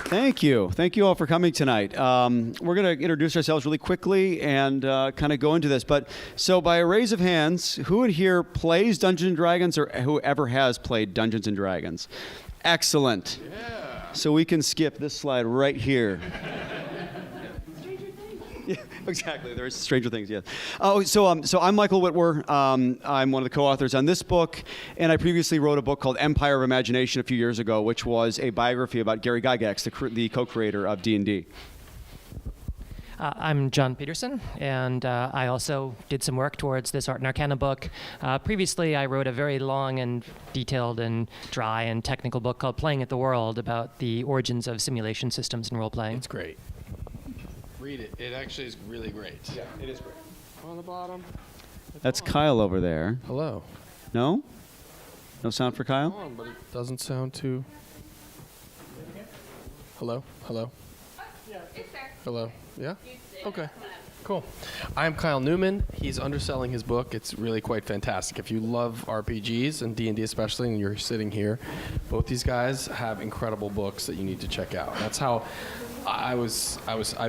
Thank you. Thank you all for coming tonight. We're going to introduce ourselves really quickly and kind of go into this. But so by a raise of hands, who in here plays Dungeons & Dragons or whoever has played Dungeons & Dragons? Excellent. Yeah. So we can skip this slide right here. Yeah, exactly. There's Stranger Things, yes. Oh, so I'm Michael Witwer. I'm one of the co-authors on this book, and I previously wrote a book called Empire of Imagination a few years ago, which was a biography about Gary Gygax, the co-creator of D&D. I'm Jon Peterson, and I also did some work towards this Art and Arcana book. Previously, I wrote a very long and detailed and dry and technical book called Playing at the World about the origins of simulation systems and role-playing. It's great. Read it. It actually is really great. Yeah, it is great. On the bottom. That's Kyle over there. Hello. No? No sound for Kyle? On, but it doesn't sound too... Hello? Hello? Yeah. It's there. Hello? Yeah? Okay. Cool. I'm Kyle Newman. He's underselling his book. It's really quite fantastic. If you love RPGs and D&D especially, and you're sitting here, both these guys have incredible books that you need to check out. That's how I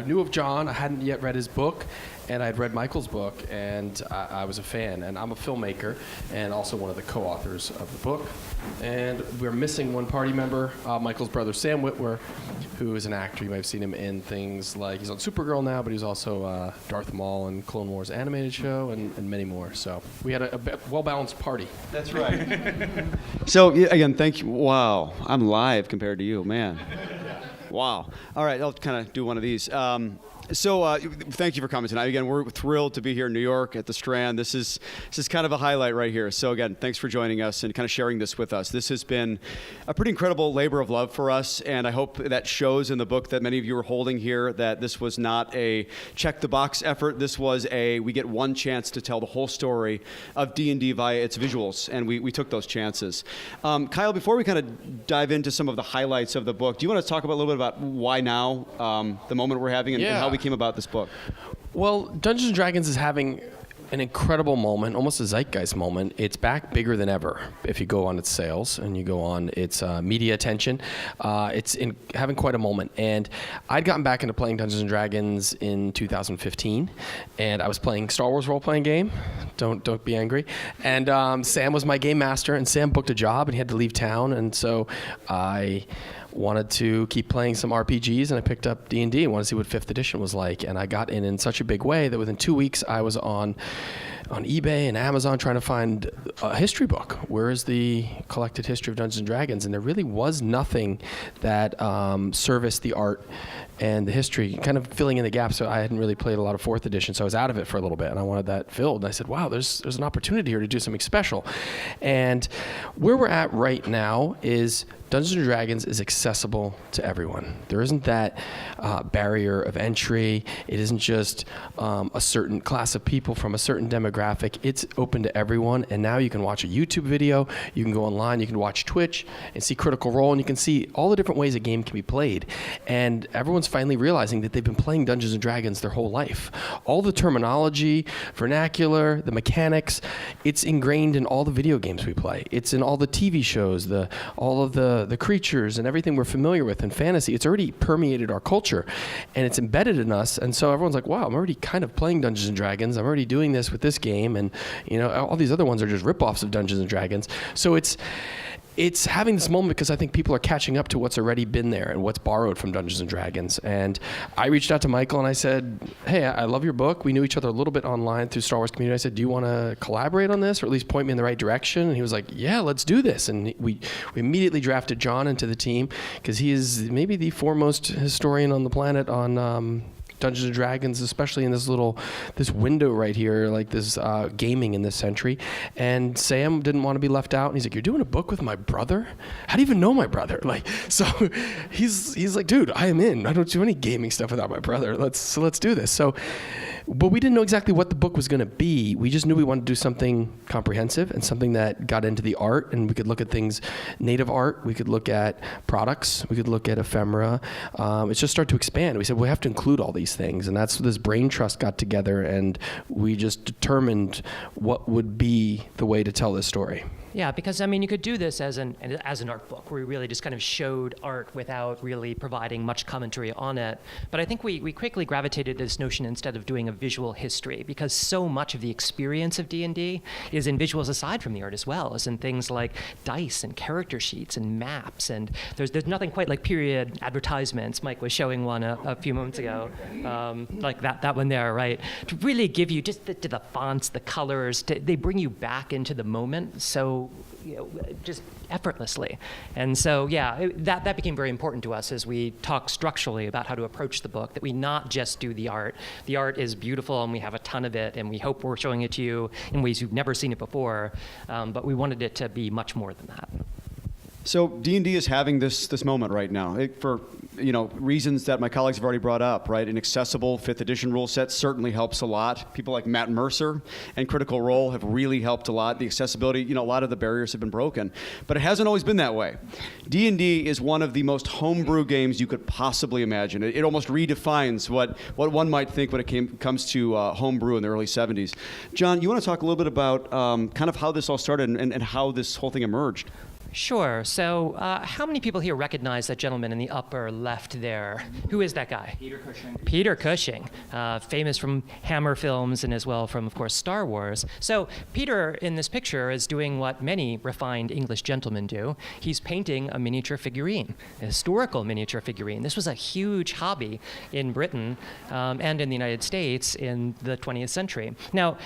knew of Jon. I hadn't yet read his book, and I'd read Michael's book, and I was a fan. And I'm a filmmaker and also one of the co-authors of the book. And we're missing one party member, Michael's brother, Sam Witwer, who is an actor. You might have seen him in things like, he's on Supergirl now, but he's also Darth Maul in Clone Wars animated show and many more. So we had a well-balanced party. That's right. So, again, thank you. Wow, I'm live compared to you, man. Wow. All right, I'll kind of do one of these. So thank you for coming tonight. Again, we're thrilled to be here in New York at the Strand. This is kind of a highlight right here. So again, thanks for joining us and kind of sharing this with us. This has been a pretty incredible labor of love for us, and I hope that shows in the book that many of you are holding here, that this was not a check-the-box effort. This was we get one chance to tell the whole story of D&D via its visuals, and we took those chances. Kyle, before we kind of dive into some of the highlights of the book, do you want to talk a little bit about why now, the moment we're having, and how we came about this book? Well, Dungeons & Dragons is having an incredible moment, almost a zeitgeist moment. It's back bigger than ever. If you go on its sales and you go on its media attention, it's having quite a moment. And I'd gotten back into playing Dungeons & Dragons in 2015, and I was playing Star Wars role-playing game. Don't be angry. And Sam was my game master, and Sam booked a job, and he had to leave town, and so I wanted to keep playing some RPGs, and I picked up D&D and wanted to see what 5th edition was like. And I got in such a big way that within 2 weeks I was on eBay and Amazon trying to find a history book. Where is the collected history of Dungeons & Dragons? And there really was nothing that serviced the art and the history, kind of filling in the gaps. So I hadn't really played a lot of 4th edition, so I was out of it for a little bit, and I wanted that filled. And I said, wow, there's an opportunity here to do something special. And where we're at right now is Dungeons & Dragons is accessible to everyone. There isn't that barrier of entry. It isn't just a certain class of people from a certain demographic. It's open to everyone, and now you can watch a YouTube video, you can go online, you can watch Twitch and see Critical Role, and you can see all the different ways a game can be played. And everyone's finally realizing that they've been playing Dungeons & Dragons their whole life. All the terminology, vernacular, the mechanics, it's ingrained in all the video games we play. It's in all the TV shows, all of the creatures and everything we're familiar with in fantasy. It's already permeated our culture, and it's embedded in us. And so everyone's like, wow, I'm already kind of playing Dungeons & Dragons. I'm already doing this with this game, and all these other ones are just ripoffs of Dungeons & Dragons. So it's having this moment because I think people are catching up to what's already been there and what's borrowed from Dungeons & Dragons. And I reached out to Michael and I said, hey, I love your book. We knew each other a little bit online through Star Wars community. I said, do you want to collaborate on this or at least point me in the right direction? And he was like, yeah, let's do this. And we immediately drafted Jon into the team because he is maybe the foremost historian on the planet on Dungeons & Dragons, especially in this window right here, like this gaming in this century. And Sam didn't want to be left out. And he's like, you're doing a book with my brother? How do you even know my brother? So he's like, dude, I am in. I don't do any gaming stuff without my brother. Let's do this. But we didn't know exactly what the book was going to be. We just knew we wanted to do something comprehensive and something that got into the art, and we could look at things, native art. We could look at products. We could look at ephemera. It just started to expand. We said, we have to include all these things, and that's this brain trust got together, and we just determined what would be the way to tell this story. Yeah, because I mean, you could do this as an art book, where we really just kind of showed art without really providing much commentary on it. But I think we quickly gravitated to this notion instead of doing a visual history, because so much of the experience of D&D is in visuals aside from the art as well, as in things like dice and character sheets and maps. And there's nothing quite like period advertisements. Mike was showing one a few moments ago, like that one there, right? To really give you just the fonts, the colors, they bring you back into the moment. So just effortlessly. And so, that became very important to us as we talked structurally about how to approach the book, that we not just do the art. The art is beautiful and we have a ton of it, and we hope we're showing it to you in ways you've never seen it before, but we wanted it to be much more than that. So D&D is having this moment right now for reasons that my colleagues have already brought up, right? An accessible 5th edition rule set certainly helps a lot. People like Matt Mercer and Critical Role have really helped a lot. The accessibility, a lot of the barriers have been broken, but it hasn't always been that way. D&D is one of the most homebrew games you could possibly imagine. It almost redefines what one might think when it comes to homebrew in the early 70s. Jon, you want to talk a little bit about kind of how this all started and how this whole thing emerged? Sure. So how many people here recognize that gentleman in the upper left there? Who is that guy? Peter Cushing. Peter Cushing, famous from Hammer films and as well from, of course, Star Wars. So Peter in this picture is doing what many refined English gentlemen do. He's painting a miniature figurine, a historical miniature figurine. This was a huge hobby in Britain and in the United States in the 20th century. Now,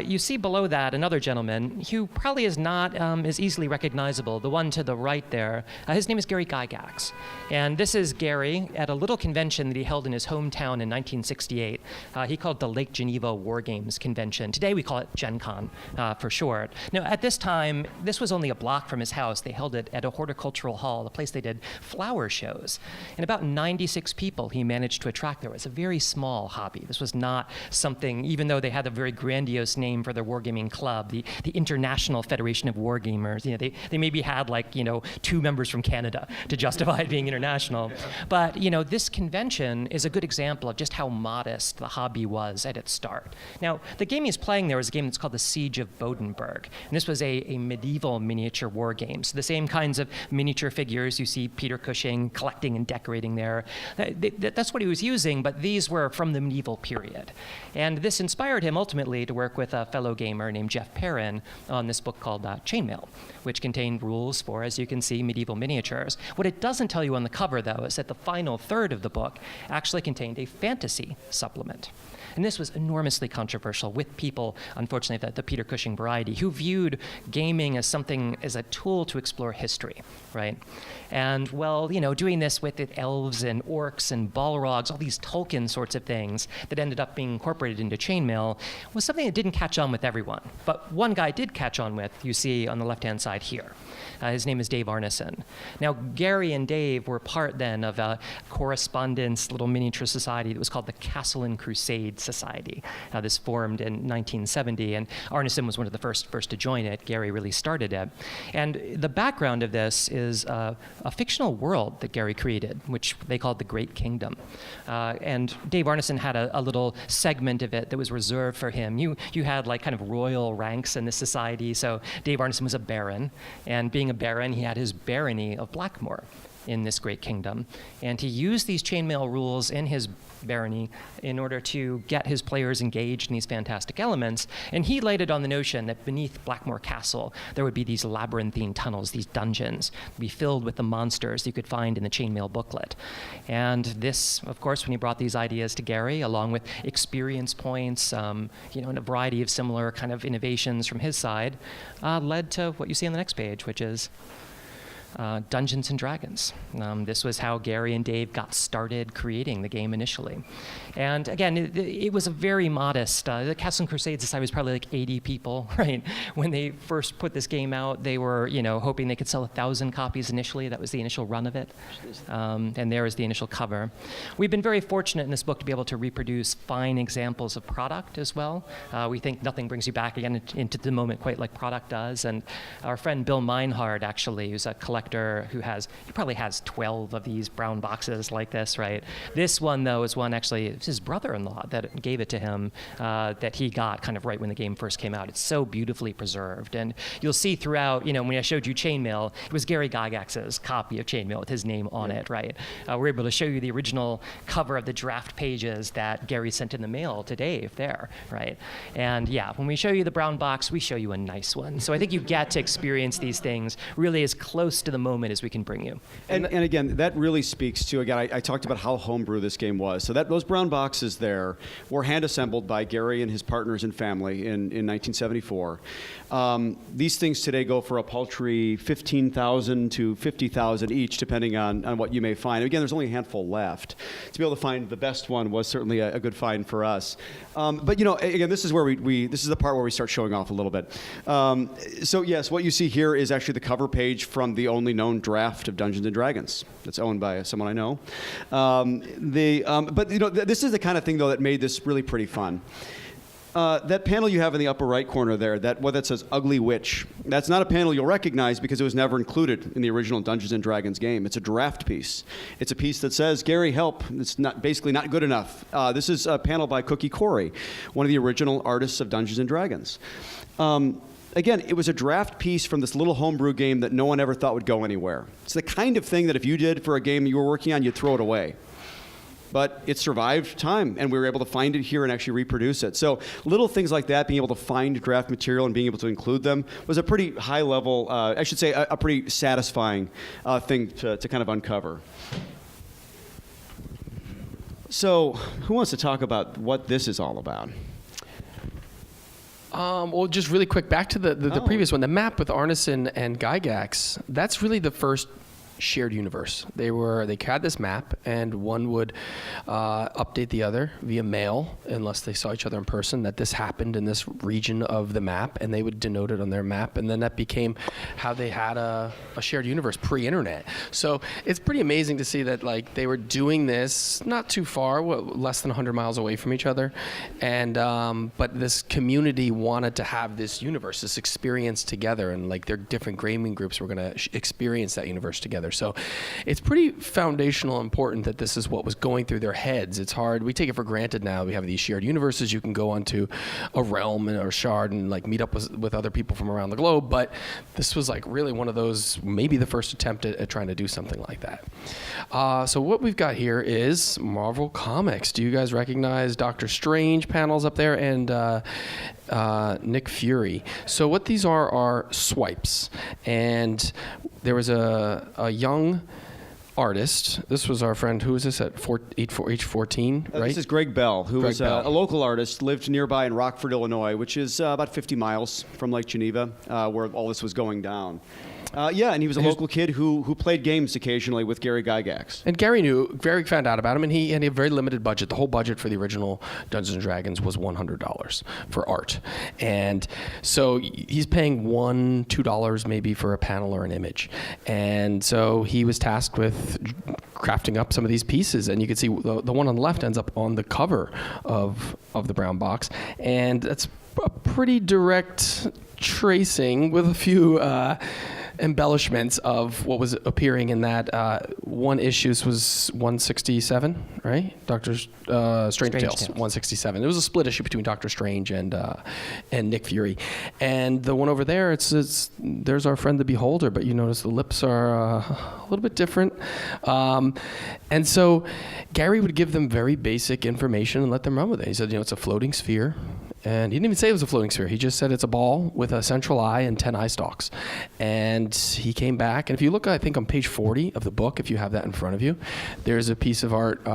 you see below that another gentleman who probably is not as easily recognizable. The one to the right there, his name is Gary Gygax. And this is Gary at a little convention that he held in his hometown in 1968. He called it the Lake Geneva War Games Convention. Today we call it GenCon for short. Now at this time, this was only a block from his house. They held it at a horticultural hall, the place they did flower shows. And about 96 people he managed to attract there. It was a very small hobby. This was not something, even though they had a very grandiose name for their wargaming club, the International Federation of Wargamers. They maybe had 2 members from Canada to justify it being international. But this convention is a good example of just how modest the hobby was at its start. Now the game he's playing there is a game that's called the Siege of Burg, and this was a medieval miniature war game. So the same kinds of miniature figures you see Peter Cushing collecting and decorating there. That's what he was using, but these were from the medieval period. And this inspired him ultimately to work with a fellow gamer named Jeff Perrin on this book called Chainmail, which contained rules for, as you can see, medieval miniatures. What it doesn't tell you on the cover, though, is that the final third of the book actually contained a fantasy supplement. And this was enormously controversial with people, unfortunately, the Peter Cushing variety, who viewed gaming as a tool to explore history, right? And, doing this with elves and orcs and balrogs, all these Tolkien sorts of things that ended up being incorporated into Chainmail was something that didn't catch on with everyone. But one guy did catch on with, you see on the left-hand side here. His name is Dave Arneson. Now, Gary and Dave were part then of a correspondence little miniature society that was called the Castle and Crusade Society. This formed in 1970, and Arneson was one of the first to join it. Gary really started it. And the background of this is a fictional world that Gary created, which they called the Great Kingdom. And Dave Arneson had a little segment of it that was reserved for him. You had kind of royal ranks in this society. So Dave Arneson was a baron, and being a baron, he had his barony of Blackmore in this great kingdom. And he used these chainmail rules in his barony in order to get his players engaged in these fantastic elements. And he laid it on the notion that beneath Blackmore Castle, there would be these labyrinthine tunnels, these dungeons, be filled with the monsters you could find in the chainmail booklet. And this, of course, when he brought these ideas to Gary, along with experience points, and a variety of similar kind of innovations from his side, led to what you see on the next page, which is Dungeons and Dragons. This was how Gary and Dave got started creating the game initially. And again, it was a very modest, the Castle and Crusade Society was probably 80 people, right? When they first put this game out, they were, hoping they could sell 1,000 copies initially. That was the initial run of it. And there is the initial cover. We've been very fortunate in this book to be able to reproduce fine examples of product as well. We think nothing brings you back again into the moment quite like product does. And our friend Bill Meinhard, actually, who's a collector collector who probably has 12 of these brown boxes like this, right? This one, though, is one actually, it's his brother-in-law that gave it to him, that he got kind of right when the game first came out. It's so beautifully preserved. And you'll see throughout, when I showed you Chainmail, it was Gary Gygax's copy of Chainmail with his name on it, right? We're able to show you the original cover of the draft pages that Gary sent in the mail to Dave there, right? And yeah, when we show you the brown box, we show you a nice one. So I think you get to experience these things really as close to the moment as we can bring you. And again, that really speaks to, again, I talked about how homebrew this game was. So those brown boxes there were hand-assembled by Gary and his partners and family in 1974. These things today go for a paltry $15,000 to $50,000 each, depending on what you may find. Again, there's only a handful left. To be able to find the best one was certainly a good find for us. But again, this is where this is the part where we start showing off a little bit. So yes, what you see here is actually the cover page from the only known draft of Dungeons and Dragons. That's owned by someone I know. But this is the kind of thing though that made this really pretty fun. That panel you have in the upper right corner there, that says Ugly Witch, that's not a panel you'll recognize because it was never included in the original Dungeons & Dragons game. It's a draft piece. It's a piece that says, Gary, help. It's basically not good enough. This is a panel by Cookie Corey, one of the original artists of Dungeons & Dragons. Again, it was a draft piece from this little homebrew game that no one ever thought would go anywhere. It's the kind of thing that if you did for a game you were working on, you'd throw it away. But it survived time, and we were able to find it here and actually reproduce it. So little things like that, being able to find draft material and being able to include them, was a pretty high level, I should say a pretty satisfying thing to kind of uncover. So who wants to talk about what this is all about? Well, just really quick, back to the previous one, the map with Arneson and Gygax. That's really the first shared universe. They had this map, and one would update the other via mail, unless they saw each other in person, that this happened in this region of the map, and they would denote it on their map, and then that became how they had a shared universe pre-internet. So it's pretty amazing to see that they were doing this not too far, less than 100 miles away from each other, and but this community wanted to have this universe, this experience together, and their different gaming groups were going to experience that universe together. So it's pretty foundational and important that this is what was going through their heads. It's hard. We take it for granted now. We have these shared universes. You can go onto a realm or a shard and meet up with other people from around the globe. But this was really one of those, maybe the first attempt at trying to do something like that. So what we've got here is Marvel Comics. Do you guys recognize Doctor Strange panels up there and Nick Fury? So what these are swipes. And there was a young artist. This was our friend, who was this at age 14, right? This is Greg Bell, who was a local artist, lived nearby in Rockford, Illinois, which is about 50 miles from Lake Geneva, where all this was going down. And he was a local kid who played games occasionally with Gary Gygax. And Gary found out about him, and he had a very limited budget. The whole budget for the original Dungeons & Dragons was $100 for art. And so he's paying $1, $2 maybe for a panel or an image. And so he was tasked with crafting up some of these pieces. And you can see the one on the left ends up on the cover of the brown box. And that's a pretty direct tracing with a few embellishments of what was appearing in that one issues was 167, right? Doctor Strange Tales 167. It was a split issue between Doctor Strange and Nick Fury, and the one over there, there's our friend the Beholder, but you notice the lips are a little bit different, and so Gary would give them very basic information and let them run with it. He said, it's a floating sphere. And he didn't even say it was a floating sphere. He just said it's a ball with a central eye and 10 eye stalks. And he came back. And if you look, I think, on page 40 of the book, if you have that in front of you, there's a piece of art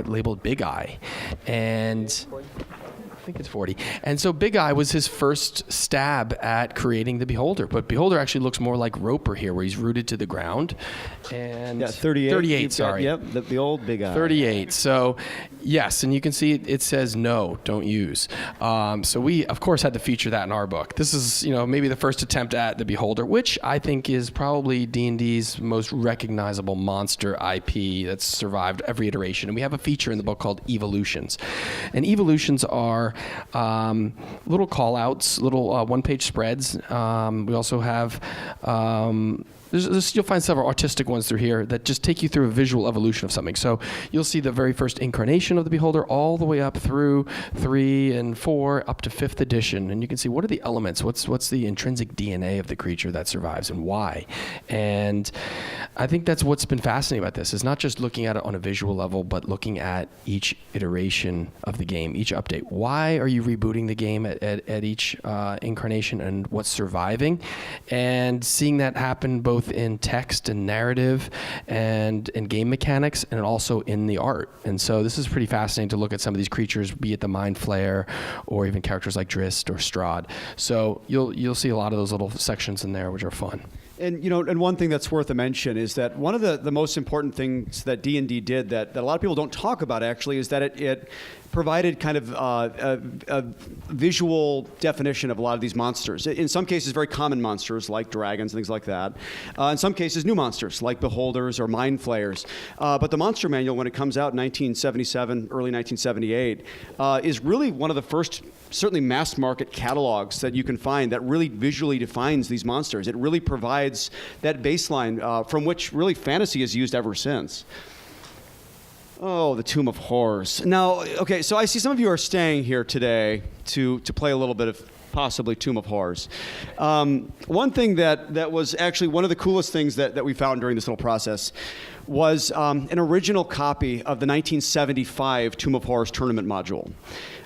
labeled Big Eye. And I think it's 40. And so Big Eye was his first stab at creating the Beholder. But Beholder actually looks more like Roper here, where he's rooted to the ground. And 38. 38, sorry. Yep, the old Big Eye. 38. So, yes, and you can see it says no, don't use. So we, of course, had to feature that in our book. This is, maybe the first attempt at the Beholder, which I think is probably D&D's most recognizable monster IP that's survived every iteration. And we have a feature in the book called Evolutions. And Evolutions are are little call-outs, little one-page spreads. We also have you'll find several artistic ones through here that just take you through a visual evolution of something. So you'll see the very first incarnation of the Beholder all the way up through 3 and 4 up to 5th edition. And you can see what are the elements, what's the intrinsic DNA of the creature that survives and why. And I think that's what's been fascinating about this, is not just looking at it on a visual level, but looking at each iteration of the game, each update. Why are you rebooting the game at each incarnation, and what's surviving? And seeing that happen both in text and narrative and in game mechanics, and also in the art. And so this is pretty fascinating to look at some of these creatures, be it the Mind Flayer or even characters like Drist or Strahd. So you'll see a lot of those little sections in there which are fun. And and one thing that's worth a mention is that one of the most important things that D&D did that a lot of people don't talk about actually is that it provided kind of a visual definition of a lot of these monsters. In some cases, very common monsters like dragons and things like that. In some cases, new monsters like Beholders or Mind Flayers. But the Monster Manual, when it comes out in 1977, early 1978, is really one of the first, certainly mass market catalogs that you can find that really visually defines these monsters. It really provides that baseline from which really fantasy has used ever since. Oh, the Tomb of Horrors. Now, okay, so I see some of you are staying here today to play a little bit of possibly Tomb of Horrors. One thing that was actually one of the coolest things that we found during this little process was an original copy of the 1975 Tomb of Horrors tournament module.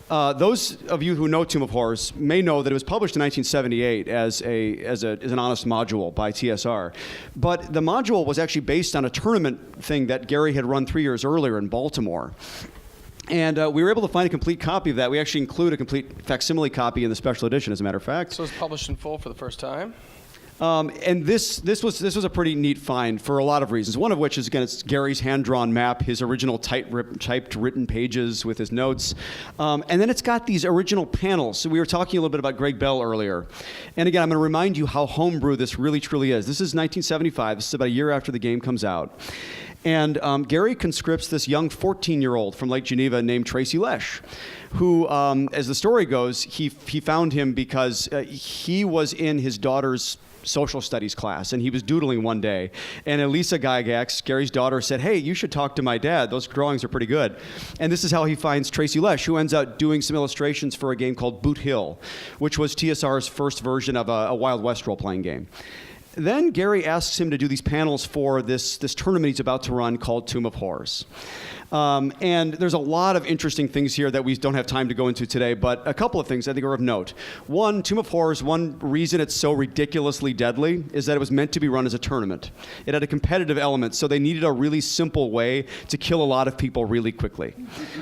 Those of you who know Tomb of Horrors may know that it was published in 1978 as an honest module by TSR. But the module was actually based on a tournament thing that Gary had run 3 years earlier in Baltimore. And we were able to find a complete copy of that. We actually include a complete facsimile copy in the special edition, as a matter of fact. So it's published in full for the first time? And this was a pretty neat find for a lot of reasons. One of which is, again, it's Gary's hand-drawn map, his original typed written pages with his notes. And then it's got these original panels. So we were talking a little bit about Greg Bell earlier. And again, I'm going to remind you how homebrew this really, truly is. This is 1975. This is about a year after the game comes out. And Gary conscripts this young 14-year-old from Lake Geneva named Tracy Lesh, who, as the story goes, he found him because he was in his daughter's social studies class, and he was doodling one day. And Elisa Gygax, Gary's daughter, said, "Hey, you should talk to my dad. Those drawings are pretty good." And this is how he finds Tracy Lesh, who ends up doing some illustrations for a game called Boot Hill, which was TSR's first version of a Wild West role-playing game. Then Gary asks him to do these panels for this tournament he's about to run called Tomb of Horrors. And there's a lot of interesting things here that we don't have time to go into today, but a couple of things I think are of note. One, Tomb of Horrors, one reason it's so ridiculously deadly is that it was meant to be run as a tournament. It had a competitive element, so they needed a really simple way to kill a lot of people really quickly.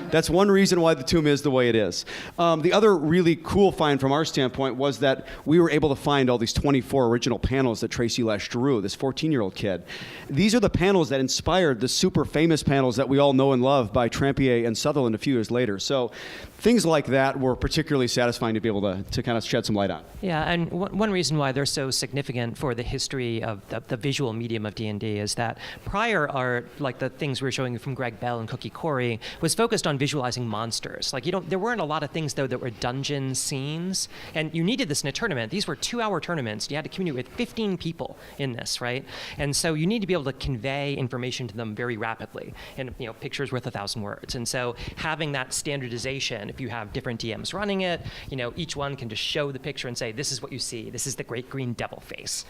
That's one reason why the tomb is the way it is. The other really cool find from our standpoint was that we were able to find all these 24 original panels that Tracy Lesh drew, this 14-year-old kid. These are the panels that inspired the super famous panels that we all know and love by Trampier and Sutherland a few years later. So things like that were particularly satisfying to be able to kind of shed some light on. Yeah, and one reason why they're so significant for the history of the visual medium of D&D is that prior art, like the things we were showing you from Greg Bell and Cookie Corey, was focused on visualizing monsters. Like, there weren't a lot of things, though, that were dungeon scenes, and you needed this in a tournament. These were 2-hour tournaments. You had to communicate with 15 people in this, right? And so you need to be able to convey information to them very rapidly, and pictures worth 1,000 words. And so having that standardization, if you have different DMs running it, each one can just show the picture and say, this is what you see, this is the great green devil face.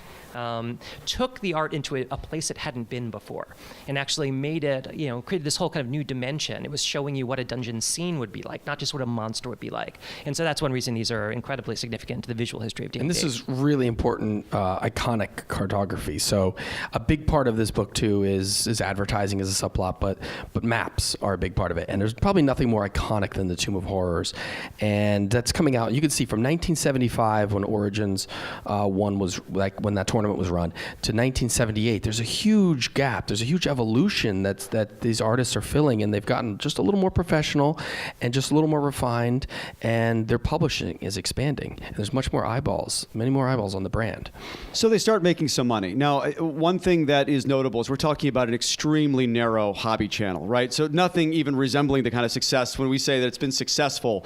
Took the art into a place it hadn't been before, and actually made it, created this whole kind of new dimension. It was showing you what a dungeon scene would be like, not just what a monster would be like. And so that's one reason these are incredibly significant to the visual history of D&D. And this is really important, iconic cartography. So a big part of this book too is advertising as a subplot, but maps are a big part of it. And there's probably nothing more iconic than the Tomb of Horrors. And that's coming out, you can see from 1975 when Origins 1 was, like when that tournament was run, to 1978, there's a huge gap. There's a huge evolution that these artists are filling, and they've gotten just a little more professional and just a little more refined, and their publishing is expanding. And there's much more eyeballs, many more eyeballs on the brand. So they start making some money. Now, one thing thing that is notable is we're talking about an extremely narrow hobby channel, right? So nothing even resembling the kind of success when we say that it's been successful.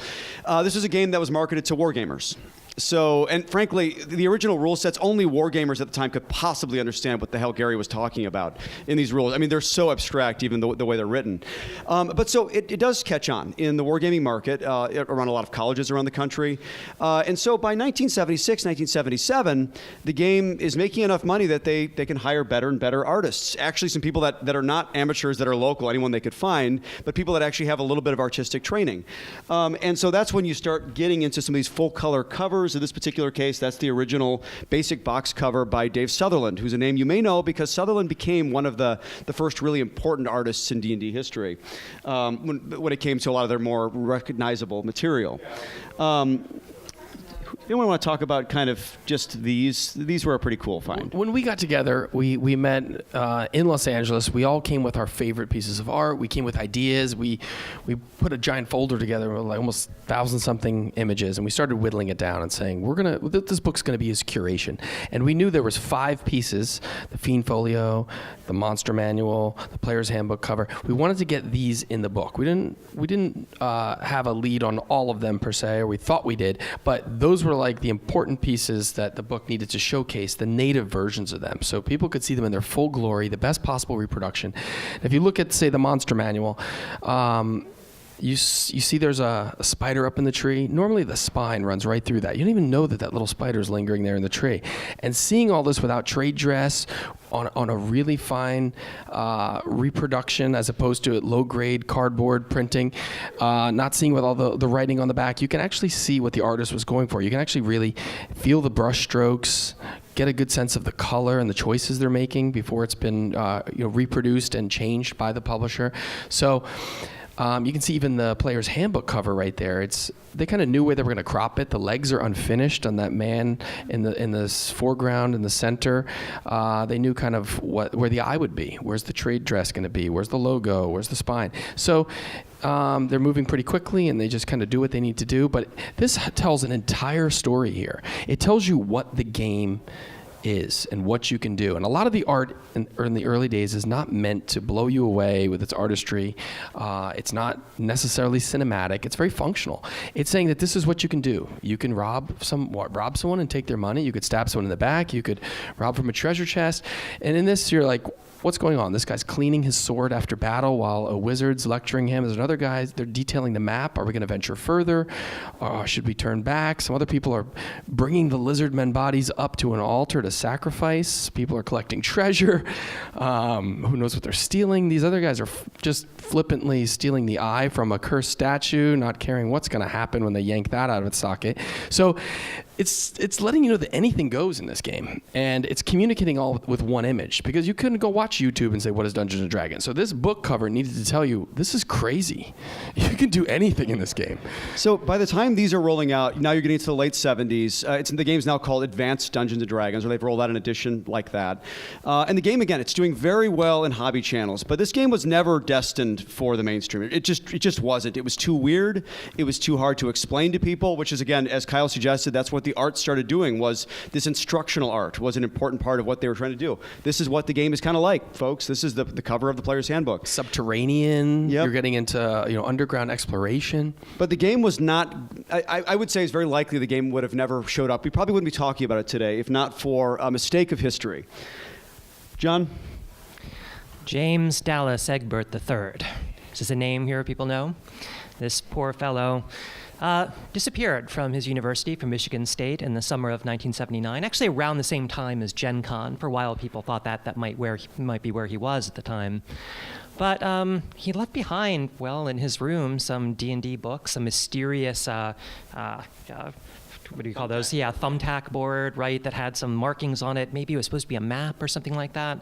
This is a game that was marketed to wargamers. So, and frankly, the original rule sets, only wargamers at the time could possibly understand what the hell Gary was talking about in these rules. I mean, they're so abstract, even the way they're written. But so it does catch on in the wargaming market around a lot of colleges around the country. And so by 1976, 1977, the game is making enough money that they can hire better and better artists. Actually, some people that are not amateurs that are local, anyone they could find, but people that actually have a little bit of artistic training. And so that's when you start getting into some of these full-color covers. In this particular case, that's the original basic box cover by Dave Sutherland, who's a name you may know because Sutherland became one of the first really important artists in D&D history when it came to a lot of their more recognizable material. Anyone want to talk about kind of just these? These were a pretty cool find. When we got together, we met in Los Angeles. We all came with our favorite pieces of art. We came with ideas. We put a giant folder together with like almost 1,000-something images, and we started whittling it down and saying, this book's gonna be his curation. And we knew there was 5 pieces: the Fiend Folio, the Monster Manual, the Player's Handbook cover. We wanted to get these in the book. We didn't have a lead on all of them per se, or we thought we did, but those were like the important pieces that the book needed to showcase, the native versions of them, so people could see them in their full glory, the best possible reproduction. If you look at, say, the Monster Manual, you see there's a spider up in the tree. Normally the spine runs right through that. You don't even know that little spider's lingering there in the tree. And seeing all this without trade dress, on a really fine reproduction as opposed to low-grade cardboard printing, not seeing with all the writing on the back, you can actually see what the artist was going for. You can actually really feel the brush strokes, get a good sense of the color and the choices they're making before it's been reproduced and changed by the publisher. So you can see even the Player's Handbook cover right there. They kind of knew where they were going to crop it. The legs are unfinished on that man in the foreground in the center. They knew kind of where the eye would be. Where's the trade dress going to be? Where's the logo? Where's the spine? So they're moving pretty quickly, and they just kind of do what they need to do. But this tells an entire story here. It tells you what the game is and what you can do. And a lot of the art in the early days is not meant to blow you away with its artistry. It's not necessarily cinematic. It's very functional. It's saying that this is what you can do. You can rob someone and take their money. You could stab someone in the back. You could rob from a treasure chest. And in this, you're like, what's going on? This guy's cleaning his sword after battle while a wizard's lecturing him. There's another guy, they're detailing the map. Are we going to venture further? Should we turn back? Some other people are bringing the lizard men bodies up to an altar to sacrifice. People are collecting treasure. Who knows what they're stealing? These other guys are just flippantly stealing the eye from a cursed statue, not caring what's going to happen when they yank that out of its socket. So it's letting you know that anything goes in this game, and it's communicating all with one image, because you couldn't go watch YouTube and say, what is Dungeons & Dragons? So this book cover needed to tell you, this is crazy. You can do anything in this game. So by the time these are rolling out, now you're getting into the late 70s. The game's now called Advanced Dungeons & Dragons, or they've rolled out an edition like that. And the game, again, it's doing very well in hobby channels, but this game was never destined for the mainstream. It just wasn't. It was too weird. It was too hard to explain to people, which is, again, as Kyle suggested, that's what the art started doing. Was this instructional art was an important part of what they were trying to do. This is what the game is kind of like, folks. This is the cover of the Player's Handbook. Subterranean. Yep. You're getting into underground exploration. But the game was not. I would say it's very likely the game would have never showed up. We probably wouldn't be talking about it today if not for a mistake of history. John? James Dallas Egbert III. Is this a name here people know? This poor fellow disappeared from his university, from Michigan State, in the summer of 1979, actually around the same time as GenCon. For a while, people thought that might be where he was at the time. But he left behind, in his room, some D&D books, some mysterious, what do you call those? Yeah, thumbtack board, right, that had some markings on it. Maybe it was supposed to be a map or something like that.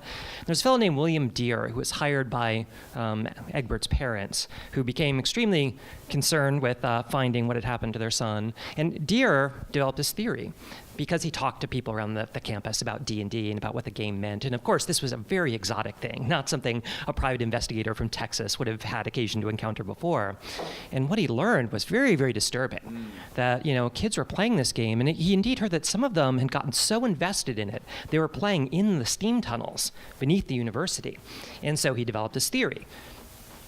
There's a fellow named William Deere who was hired by Egbert's parents, who became extremely concerned with finding what had happened to their son. And Deere developed this theory because he talked to people around the campus about D&D and about what the game meant. And of course, this was a very exotic thing, not something a private investigator from Texas would have had occasion to encounter before. And what he learned was very, very disturbing, that, kids were playing this game, and he indeed heard that some of them had gotten so invested in it, they were playing in the steam tunnels beneath the university. And so he developed this theory.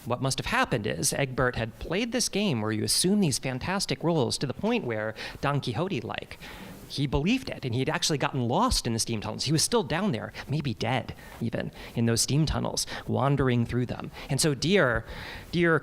What must have happened is Egbert had played this game where you assume these fantastic roles to the point where Don Quixote-like, he believed it, and he had actually gotten lost in the steam tunnels. He was still down there, maybe dead even, in those steam tunnels, wandering through them. And so Deere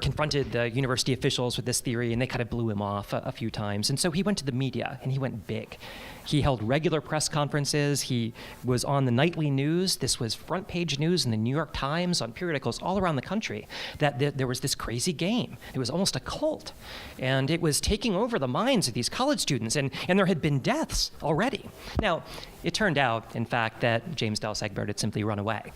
confronted the university officials with this theory, and they kind of blew him off a few times. And so he went to the media, and he went big. He held regular press conferences. He was on the nightly news. This was front page news in the New York Times, on periodicals all around the country, that there was this crazy game. It was almost a cult. And it was taking over the minds of these college students, and there had been deaths already. Now, it turned out, in fact, that James Dallas Egbert had simply run away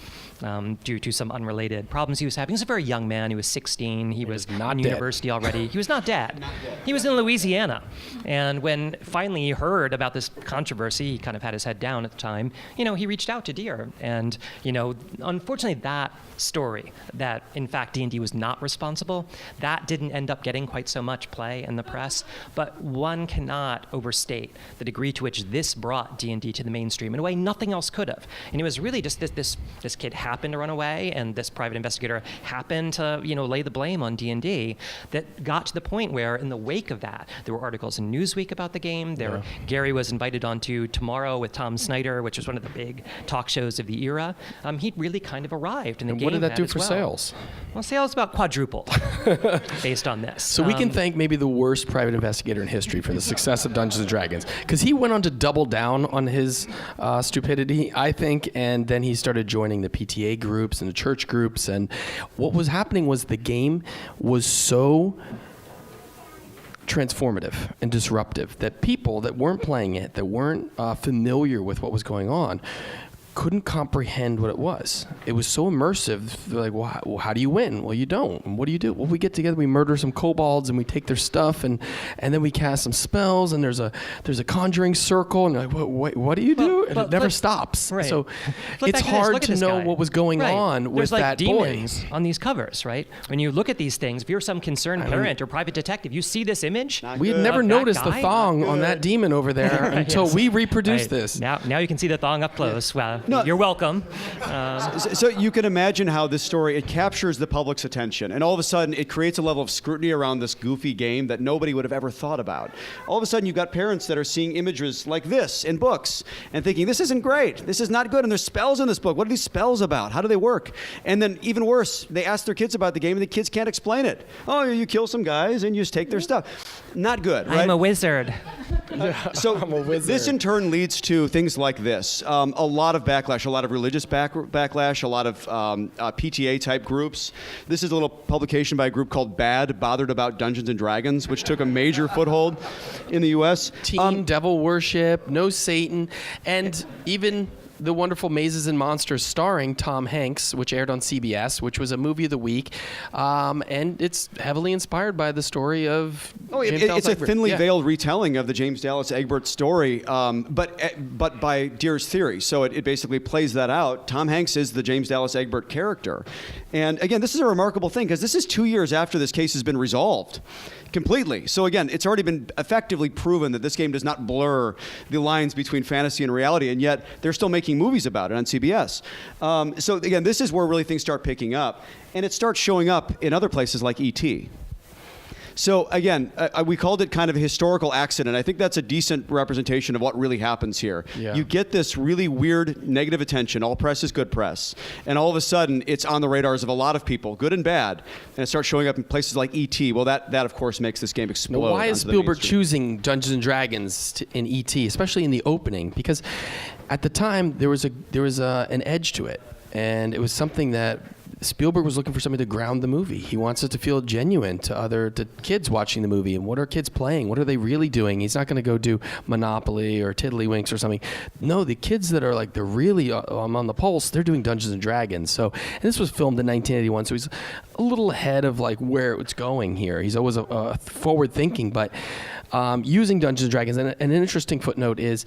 due to some unrelated problems he was having. He was a very young man. He was 16. He was not in dead. University already. He was not dead. He was in Louisiana. And when finally he heard about this controversy, he kind of had his head down at the time, he reached out to Deere. And, unfortunately, that story, that in fact D&D was not responsible, that didn't end up getting quite so much play in the press. But one cannot overstate the degree to which this brought D&D to the mainstream in a way nothing else could have. And it was really just this kid happened to run away, and this private investigator happened to lay the blame on D&D, that got to the point where in the wake of that there were articles in Newsweek about the game. Gary was invited onto Tomorrow with Tom Snyder, which was one of the big talk shows of the era. He'd really kind of arrived in the game. What did that do for well. sales? Well, sales about quadrupled based on this. So we can thank maybe the worst private investigator in history for the success of Dungeons & Dragons, because he went on to double down on his stupidity, I think, and then he started joining the PTA groups and the church groups, and what was happening was the game was so transformative and disruptive that people that weren't playing it, that weren't familiar with what was going on, couldn't comprehend what it was. It was so immersive. They're like, well, how do you win? Well, you don't. And what do you do? Well, we get together, we murder some kobolds, and we take their stuff, and then we cast some spells, and there's a conjuring circle, and you're like, what do you do? And it never stops. Right. So it's hard to know what was going on with There's that demons boy. on these covers, right? When you look at these things, if you're some concerned parent or private detective, you see this image. We had never noticed the guy? thong on that demon over there until we reproduced this. Now you can see the thong up close. Well, No. you're welcome. So you can imagine how this story, it captures the public's attention, and all of a sudden it creates a level of scrutiny around this goofy game that nobody would have ever thought about. All of a sudden you've got parents that are seeing images like this in books and thinking, this isn't great, this is not good, and there's spells in this book. What are these spells about? How do they work? And then even worse, they ask their kids about the game and the kids can't explain it. Oh, you kill some guys and you just take their stuff. Not good, right? I'm a wizard. So this in turn leads to things like this. A lot of backlash, a lot of religious backlash, a lot of PTA type groups. This is a little publication by a group called Bothered About Dungeons and Dragons, which took a major foothold in the US. Team devil worship, no Satan, and even The Wonderful Mazes and Monsters starring Tom Hanks, which aired on CBS, which was a movie of the week. And it's heavily inspired by the story of James Dallas it's a Egbert. thinly veiled retelling of the James Dallas Egbert story, but by Deere's theory. So it basically plays that out. Tom Hanks is the James Dallas Egbert character. And again, this is a remarkable thing because this is 2 years after this case has been resolved completely. So again, it's already been effectively proven that this game does not blur the lines between fantasy and reality, and yet they're still making movies about it on CBS. So again, this is where really things start picking up, and it starts showing up in other places like E.T. So again, we called it kind of a historical accident. I think that's a decent representation of what really happens here. Yeah. You get this really weird negative attention. All press is good press. And all of a sudden, it's on the radars of a lot of people, good and bad. And it starts showing up in places like E.T. Well, that of course, makes this game explode. Now, why is Spielberg choosing Dungeons and Dragons in E.T., especially in the opening? Because at the time, there was an edge to it. And it was something that Spielberg was looking for something to ground the movie. He wants it to feel genuine to kids watching the movie. And what are kids playing? What are they really doing? He's not going to go do Monopoly or Tiddlywinks or something. No, the kids that are like, they're really on the pulse, they're doing Dungeons and Dragons. So, and this was filmed in 1981, so he's a little ahead of like where it's going here. He's always forward thinking, but using Dungeons and Dragons. And an interesting footnote is,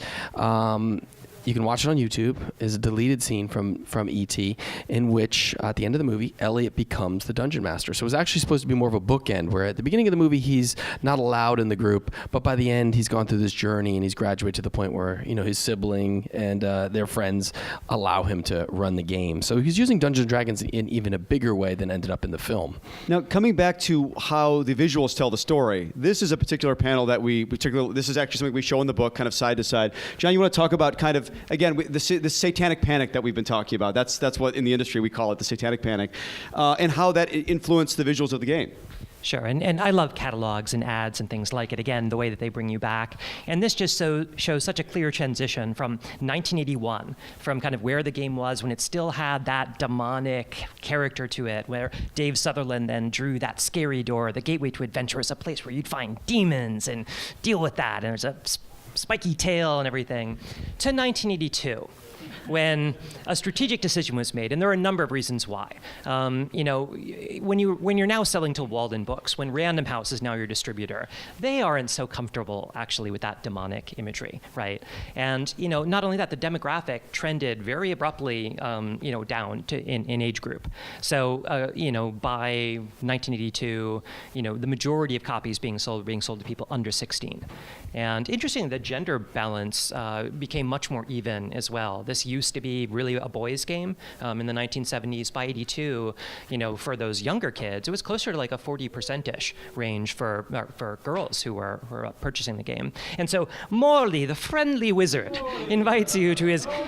you can watch it on YouTube, is a deleted scene from E.T. in which, at the end of the movie, Elliot becomes the Dungeon Master. So it was actually supposed to be more of a bookend, where at the beginning of the movie, he's not allowed in the group, but by the end, he's gone through this journey, and he's graduated to the point where, his sibling and their friends allow him to run the game. So he's using Dungeons and Dragons in even a bigger way than ended up in the film. Now, coming back to how the visuals tell the story, this is a particular panel that this is actually something we show in the book, kind of side to side. John, you want to talk about kind of, again, the satanic panic that we've been talking about. That's what in the industry we call it, the satanic panic, and how that influenced the visuals of the game. Sure, and I love catalogs and ads and things like it. Again, the way that they bring you back. And this just shows such a clear transition from 1981, from kind of where the game was when it still had that demonic character to it, where Dave Sutherland then drew that scary door, the gateway to adventure as a place where you'd find demons and deal with that. And there's a spiky tail and everything, to 1982, when a strategic decision was made, and there are a number of reasons why. When you're now selling to Walden Books, when Random House is now your distributor, they aren't so comfortable actually with that demonic imagery, right? And not only that, the demographic trended very abruptly, down to in age group. So by 1982, the majority of copies being sold to people under 16. And interesting, the gender balance became much more even as well. This used to be really a boys' game in the 1970s. By 82, for those younger kids, it was closer to like a 40%-ish range for girls who were purchasing the game. And so Morley, the friendly wizard, invites you to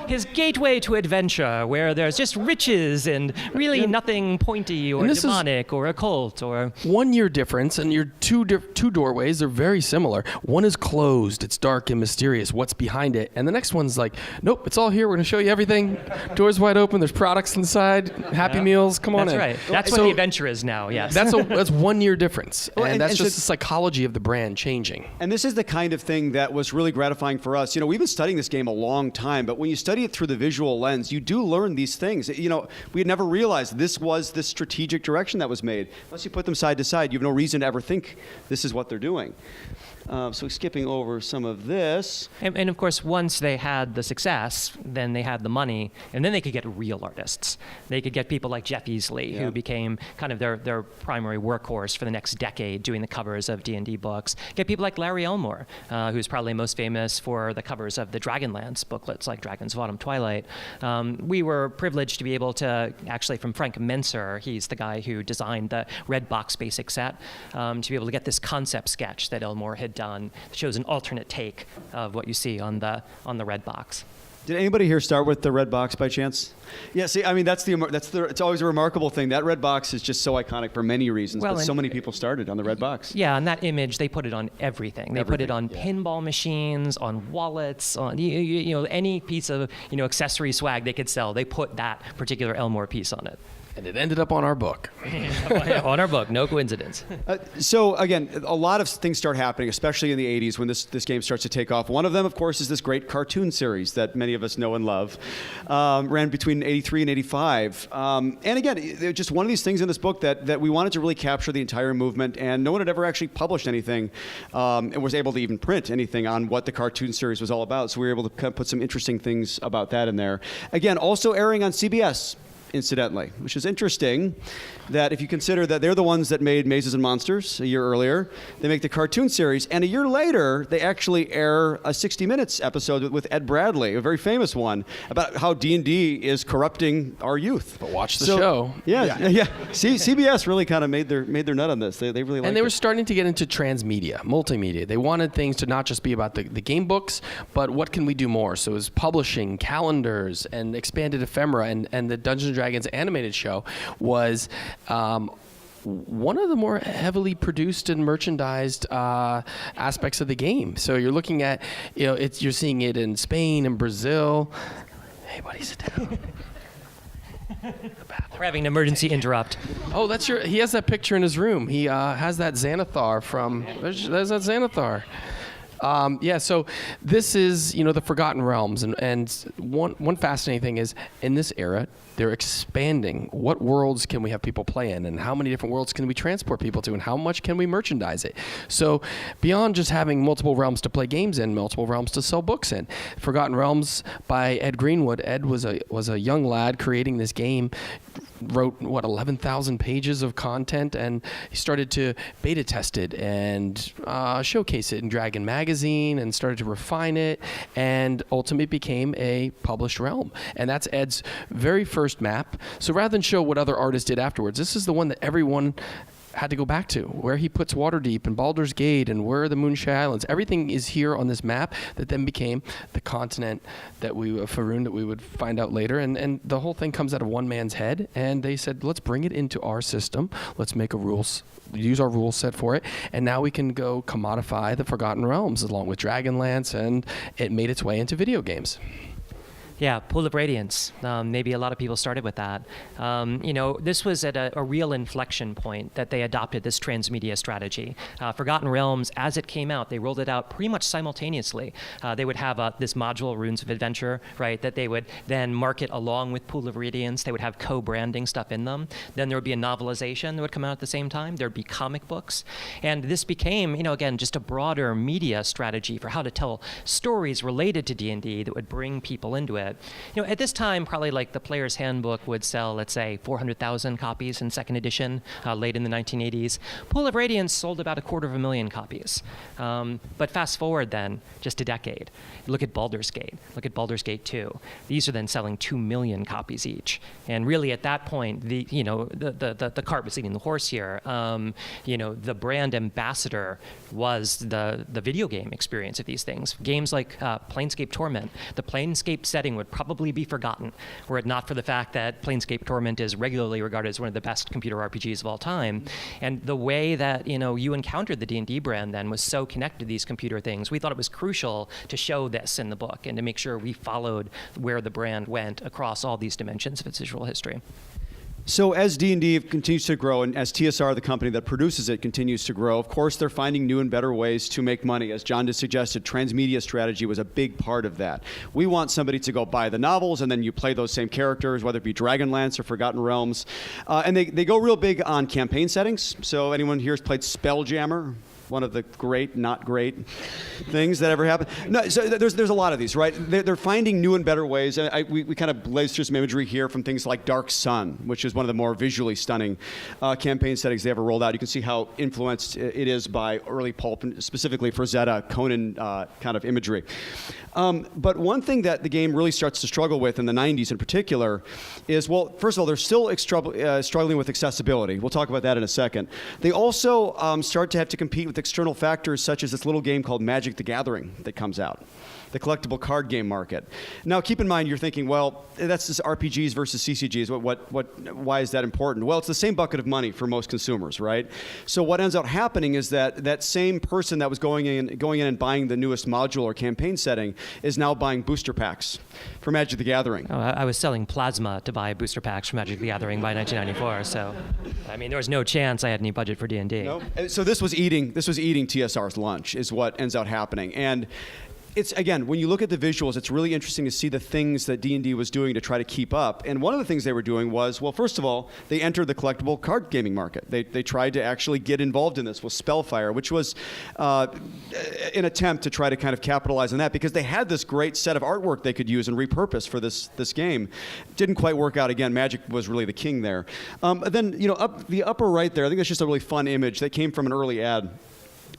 his gateway to adventure, where there's just riches and really nothing pointy or demonic or occult or 1 year difference, and your two doorways are very similar. One is closed, it's dark and mysterious. What's behind it? And the next one's like, nope, it's all here. We're going to show you everything. Doors wide open. There's products inside. Happy Meals. Come on in. That's right. That's what the adventure is now. Yes. That's 1 year difference, and that's just so, the psychology of the brand changing. And this is the kind of thing that was really gratifying for us. We've been studying this game a long time, but when you study it through the visual lens, you do learn these things. We had never realized this was the strategic direction that was made. Unless you put them side to side, you have no reason to ever think this is what they're doing. So skipping over some of this. And of course, once they had the success, then they had the money, and then they could get real artists. They could get people like Jeff Easley, who became kind of their primary workhorse for the next decade, doing the covers of D&D books. Get people like Larry Elmore, who's probably most famous for the covers of the Dragonlance booklets, like Dragon's Autumn Twilight. We were privileged to be able to, actually from Frank Menser, he's the guy who designed the Red Box basic set, to be able to get this concept sketch that Elmore had done. It shows an alternate take of what you see on the red box. Did anybody here start with the red box by chance? Yeah, see, I mean, it's always a remarkable thing. That red box is just so iconic for many reasons, but so many people started on the red box. Yeah, and that image, they put it on everything. They put it on pinball machines, on wallets, on any piece of accessory swag they could sell. They put that particular Elmore piece on it. And it ended up on our book. On our book, no coincidence. So again, a lot of things start happening, especially in the 80s when this game starts to take off. One of them, of course, is this great cartoon series that many of us know and love. Ran between 83 and 85. And again, it was just one of these things in this book that we wanted to really capture the entire movement, and no one had ever actually published anything and was able to even print anything on what the cartoon series was all about. So we were able to kind of put some interesting things about that in there. Again, also airing on CBS. Incidentally, which is interesting that if you consider that they're the ones that made Mazes and Monsters a year earlier, they make the cartoon series, and a year later, they actually air a 60 Minutes episode with Ed Bradley, a very famous one, about how D&D is corrupting our youth. But watch the show. Yeah. CBS really kind of made their nut on this. They really liked it. And they were starting to get into transmedia, multimedia. They wanted things to not just be about the game books, but what can we do more? So it was publishing, calendars, and expanded ephemera, and the Dungeons & Dragons animated show was one of the more heavily produced and merchandised aspects of the game. So you're looking at, you're seeing it in Spain and Brazil. Hey, buddy, sit down. The battle. We're having an emergency interrupt. Oh, he has that picture in his room. He has that Xanathar from, there's that Xanathar. So this is, the Forgotten Realms. And one fascinating thing is, in this era, they're expanding. What worlds can we have people play in, and how many different worlds can we transport people to, and how much can we merchandise it? So beyond just having multiple realms to play games in, multiple realms to sell books in. Forgotten Realms by Ed Greenwood. Ed was a young lad creating this game, wrote 11,000 pages of content, and he started to beta test it and showcase it in Dragon Magazine, and started to refine it, and ultimately became a published realm. And that's Ed's very first map. So rather than show what other artists did afterwards, this is the one that everyone had to go back to, where he puts Waterdeep and Baldur's Gate and where are the Moonshae Islands. Everything is here on this map that then became the continent that Faerun, that we would find out later. And the whole thing comes out of one man's head, and they said, let's bring it into our system. Let's make use our rule set for it, and now we can go commodify the Forgotten Realms along with Dragonlance, and it made its way into video games. Yeah, Pool of Radiance. Maybe a lot of people started with that. This was at a real inflection point that they adopted this transmedia strategy. Forgotten Realms, as it came out, they rolled it out pretty much simultaneously. They would have this module, Runes of Adventure, right, that they would then market along with Pool of Radiance. They would have co-branding stuff in them. Then there would be a novelization that would come out at the same time. There would be comic books. And this became, again, just a broader media strategy for how to tell stories related to D&D that would bring people into it. At this time, probably like the Player's Handbook would sell, let's say, 400,000 copies in second edition, late in the 1980s. Pool of Radiance sold about 250,000 copies. But fast forward then, just a decade. Look at Baldur's Gate. Look at Baldur's Gate 2. These are then selling 2 million copies each. And really, at that point, the cart was leading the horse here. The brand ambassador was the video game experience of these things. Games like Planescape Torment. The Planescape setting would probably be forgotten were it not for the fact that Planescape Torment is regularly regarded as one of the best computer RPGs of all time. And the way that you encountered the D&D brand then was so connected to these computer things. We thought it was crucial to show this in the book and to make sure we followed where the brand went across all these dimensions of its visual history. So as D&D continues to grow, and as TSR, the company that produces it, continues to grow, of course, they're finding new and better ways to make money. As Jon just suggested, Transmedia Strategy was a big part of that. We want somebody to go buy the novels, and then you play those same characters, whether it be Dragonlance or Forgotten Realms. And they go real big on campaign settings. So anyone here has played Spelljammer? One of the great, not great things that ever happened. No, so there's a lot of these, right? They're finding new and better ways. We kind of blazed through some imagery here from things like Dark Sun, which is one of the more visually stunning campaign settings they ever rolled out. You can see how influenced it is by early pulp, and specifically for Zeta, Conan kind of imagery. But one thing that the game really starts to struggle with in the 90s in particular is, well, first of all, they're still struggling with accessibility. We'll talk about that in a second. They also start to have to compete with external factors such as this little game called Magic the Gathering that comes out, the collectible card game market. Now, keep in mind, you're thinking, well, that's just RPGs versus CCGs. Why is that important? Well, it's the same bucket of money for most consumers, right? So what ends up happening is that same person that was going in and buying the newest module or campaign setting is now buying booster packs for Magic the Gathering. Oh, I was selling plasma to buy booster packs for Magic the Gathering by 1994. So, there was no chance I had any budget for D&D. No. So this was eating TSR's lunch, is what ends up happening. And it's, again, when you look at the visuals, it's really interesting to see the things that D&D was doing to try to keep up. And one of the things they were doing was, well, first of all, they entered the collectible card gaming market. They tried to actually get involved in this with Spellfire, which was an attempt to try to kind of capitalize on that, because they had this great set of artwork they could use and repurpose for this game. Didn't quite work out. Again, Magic was really the king there. Then, up the upper right there, I think that's just a really fun image that came from an early ad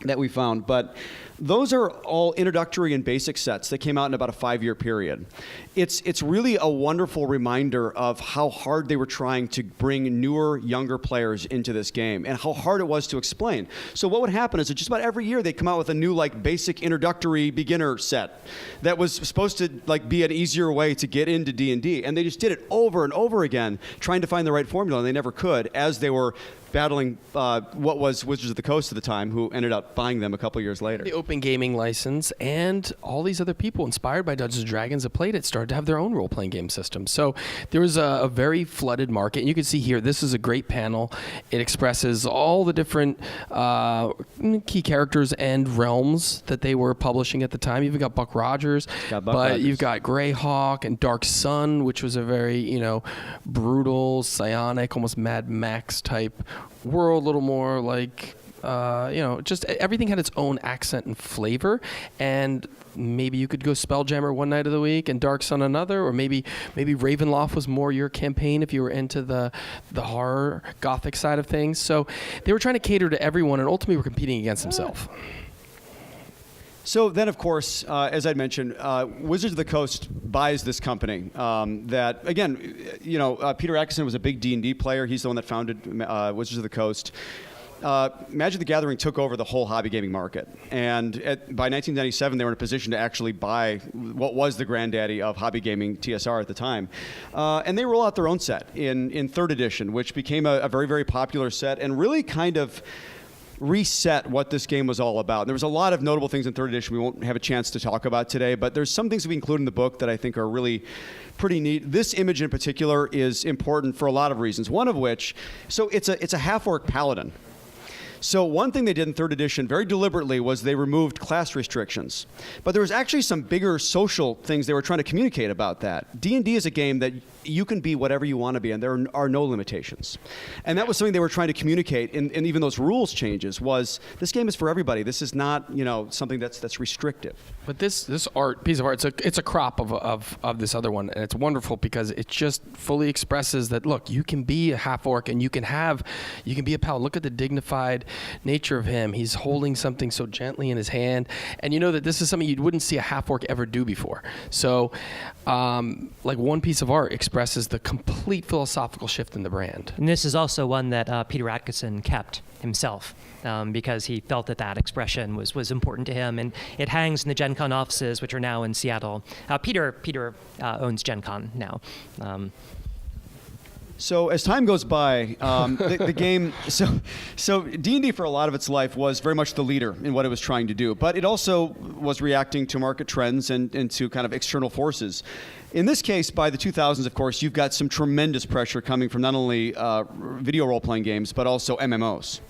that we found. But those are all introductory and basic sets that came out in about a 5-year period. It's really a wonderful reminder of how hard they were trying to bring newer, younger players into this game and how hard it was to explain. So what would happen is that just about every year they'd come out with a new basic introductory beginner set that was supposed to be an easier way to get into D&D. And they just did it over and over again, trying to find the right formula, and they never could, as they were battling what was Wizards of the Coast at the time, who ended up up buying them a couple years later. The open gaming license, and all these other people inspired by Dungeons & Dragons that played it started to have their own role-playing game system. So there was a very flooded market. And you can see here, this is a great panel. It expresses all the different key characters and realms that they were publishing at the time. You've got Buck Rogers, you've got Greyhawk and Dark Sun, which was a very, brutal, psionic, almost Mad Max type world, a little more like, just everything had its own accent and flavor. And maybe you could go Spelljammer one night of the week and Dark Sun another, or maybe Ravenloft was more your campaign if you were into the horror gothic side of things. So they were trying to cater to everyone, and ultimately were competing against themselves. So then, of course, as I'd mentioned, Wizards of the Coast buys this company that, again, Peter Atkinson was a big D&D player. He's the one that founded Wizards of the Coast. Magic the Gathering took over the whole hobby gaming market. And by 1997, they were in a position to actually buy what was the granddaddy of hobby gaming, TSR at the time. And they roll out their own set in 3rd edition, which became a very, very popular set and really kind of reset what this game was all about. There was a lot of notable things in 3rd edition we won't have a chance to talk about today, but there's some things we include in the book that I think are really pretty neat. This image in particular is important for a lot of reasons, one of which, so it's a half-orc paladin. So one thing they did in 3rd edition very deliberately was they removed class restrictions. But there was actually some bigger social things they were trying to communicate about that. D&D is a game that you can be whatever you want to be, and there are no limitations. And that was something they were trying to communicate, and even those rules changes, was this game is for everybody. This is not, something that's restrictive. But this piece of art, it's a crop of this other one, and it's wonderful because it just fully expresses that, look, you can be a half-orc, and you can be a paladin. Look at the dignified nature of him. He's holding something so gently in his hand, and you know that this is something you wouldn't see a half-orc ever do before. So, like one piece of art expresses the complete philosophical shift in the brand. And this is also one that Peter Atkinson kept himself because he felt that expression was important to him. And it hangs in the GenCon offices, which are now in Seattle. Peter owns GenCon now. So as time goes by, the game, so D&D for a lot of its life was very much the leader in what it was trying to do, but it also was reacting to market trends and to kind of external forces. In this case, by the 2000s, of course, you've got some tremendous pressure coming from not only video role-playing games, but also MMOs.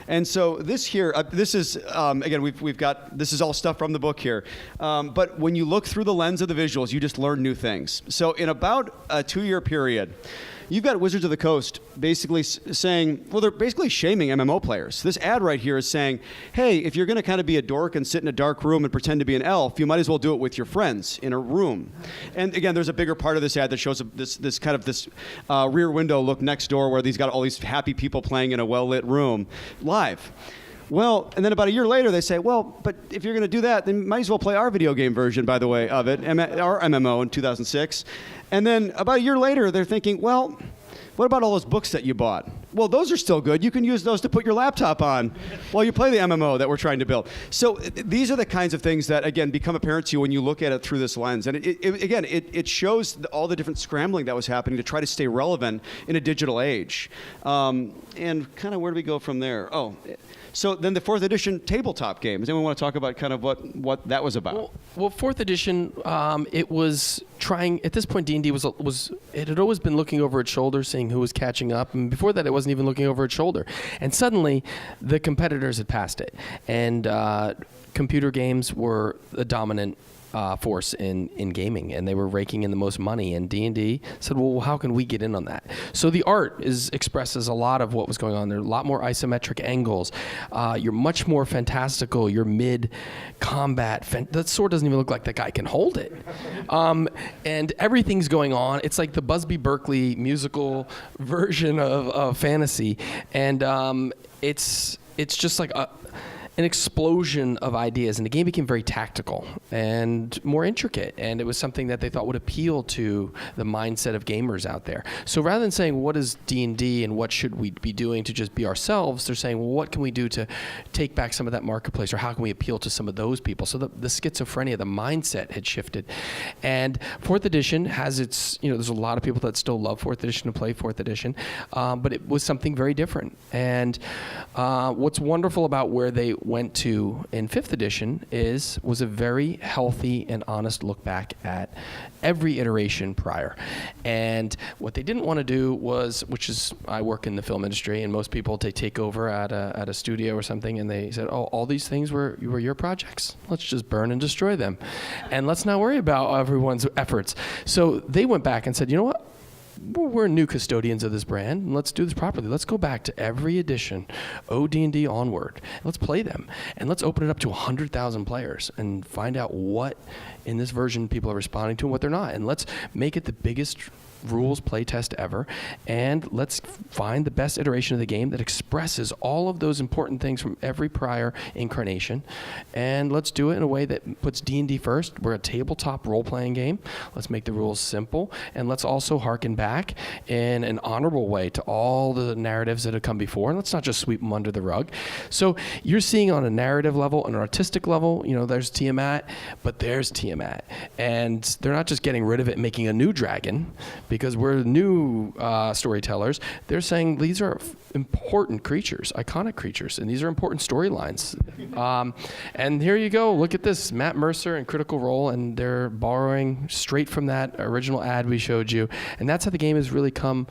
And so this here, this is, again, we've got, this is all stuff from the book here. But when you look through the lens of the visuals, you just learn new things. So in about a 2-year period, you've got Wizards of the Coast basically saying, well, they're basically shaming MMO players. This ad right here is saying, hey, if you're going to kind of be a dork and sit in a dark room and pretend to be an elf, you might as well do it with your friends in a room. And again, there's a bigger part of this ad that shows this rear window look next door where he's got all these happy people playing in a well-lit room live. Well, and then about a year later, they say, well, but if you're going to do that, then you might as well play our video game version, by the way, of it, our MMO in 2006. And then about a year later, they're thinking, well, what about all those books that you bought? Well, those are still good. You can use those to put your laptop on while you play the MMO that we're trying to build. So these are the kinds of things that, again, become apparent to you when you look at it through this lens. And it shows all the different scrambling that was happening to try to stay relevant in a digital age. And kind of where do we go from there? Oh, so then the 4th edition tabletop game. Does anyone want to talk about kind of what that was about? Well, 4th edition, it was trying, at this point, D&D was it had always been looking over its shoulder, seeing who was catching up. And before that, it wasn't even looking over its shoulder. And suddenly, the competitors had passed it. And computer games were the dominant force in gaming, and they were raking in the most money, and D&D said, well, how can we get in on that? So the art expresses a lot of what was going on there. A lot more isometric angles. You're much more fantastical. You're mid-combat. That sword doesn't even look like the guy can hold it. And everything's going on. It's like the Busby Berkeley musical version of fantasy, and it's just like an explosion of ideas, and the game became very tactical and more intricate, and it was something that they thought would appeal to the mindset of gamers out there. So rather than saying, what is D&D and what should we be doing to just be ourselves, they're saying, well, what can we do to take back some of that marketplace, or how can we appeal to some of those people? So the schizophrenia, the mindset had shifted. And 4th edition has its, there's a lot of people that still love 4th edition and play 4th edition, but it was something very different. And what's wonderful about where they went to in 5th edition was a very healthy and honest look back at every iteration prior. And what they didn't want to do was, I work in the film industry, and most people, they take over at a studio or something, and they said, oh, all these things were your projects. Let's just burn and destroy them. And let's not worry about everyone's efforts. So they went back and said, you know what? We're new custodians of this brand, and let's do this properly. Let's go back to every edition, OD&D onward. Let's play them, and let's open it up to 100,000 players and find out what in this version people are responding to and what they're not. And let's make it the biggest rules playtest ever, and let's find the best iteration of the game that expresses all of those important things from every prior incarnation, and let's do it in a way that puts D&D first. We're a tabletop role-playing game. Let's make the rules simple, and let's also harken back in an honorable way to all the narratives that have come before, and let's not just sweep them under the rug. So you're seeing on a narrative level, an artistic level, there's Tiamat, but there's Tiamat, and they're not just getting rid of it and making a new dragon, because we're new storytellers. They're saying these are important creatures, iconic creatures, and these are important storylines. And here you go. Look at this, Matt Mercer and Critical Role, and they're borrowing straight from that original ad we showed you. And that's how the game has really come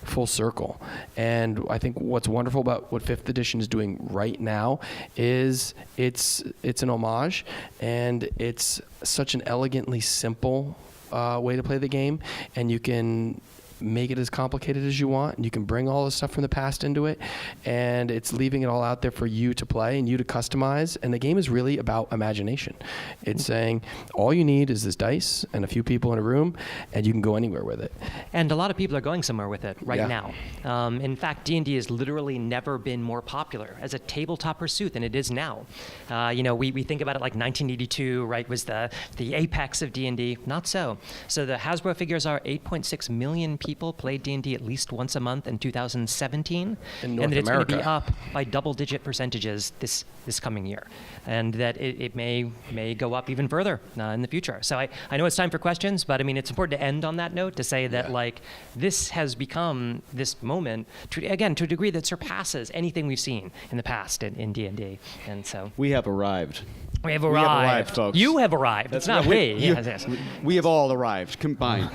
full circle. And I think what's wonderful about what 5th edition is doing right now is it's an homage, and it's such an elegantly simple way to play the game, and you can make it as complicated as you want, and you can bring all the stuff from the past into it, and it's leaving it all out there for you to play and you to customize. And the game is really about imagination. It's saying all you need is this dice and a few people in a room, and you can go anywhere with it. And a lot of people are going somewhere with it right now. In fact, D&D has literally never been more popular as a tabletop pursuit than it is now. We think about it like 1982, right, was the apex of D&D. Not so. So the Hasbro figures are 8.6 million people played D&D at least once a month in 2017, in North and that it's going to be America. up by double-digit percentages this coming year, and that it may go up even further in the future. So I know it's time for questions, but I mean it's important to end on that note to say that this has become this moment to a degree that surpasses anything we've seen in the past in D&D, and so we have arrived. We have arrived, folks. You have arrived. It's not we. Yes. We have all arrived combined.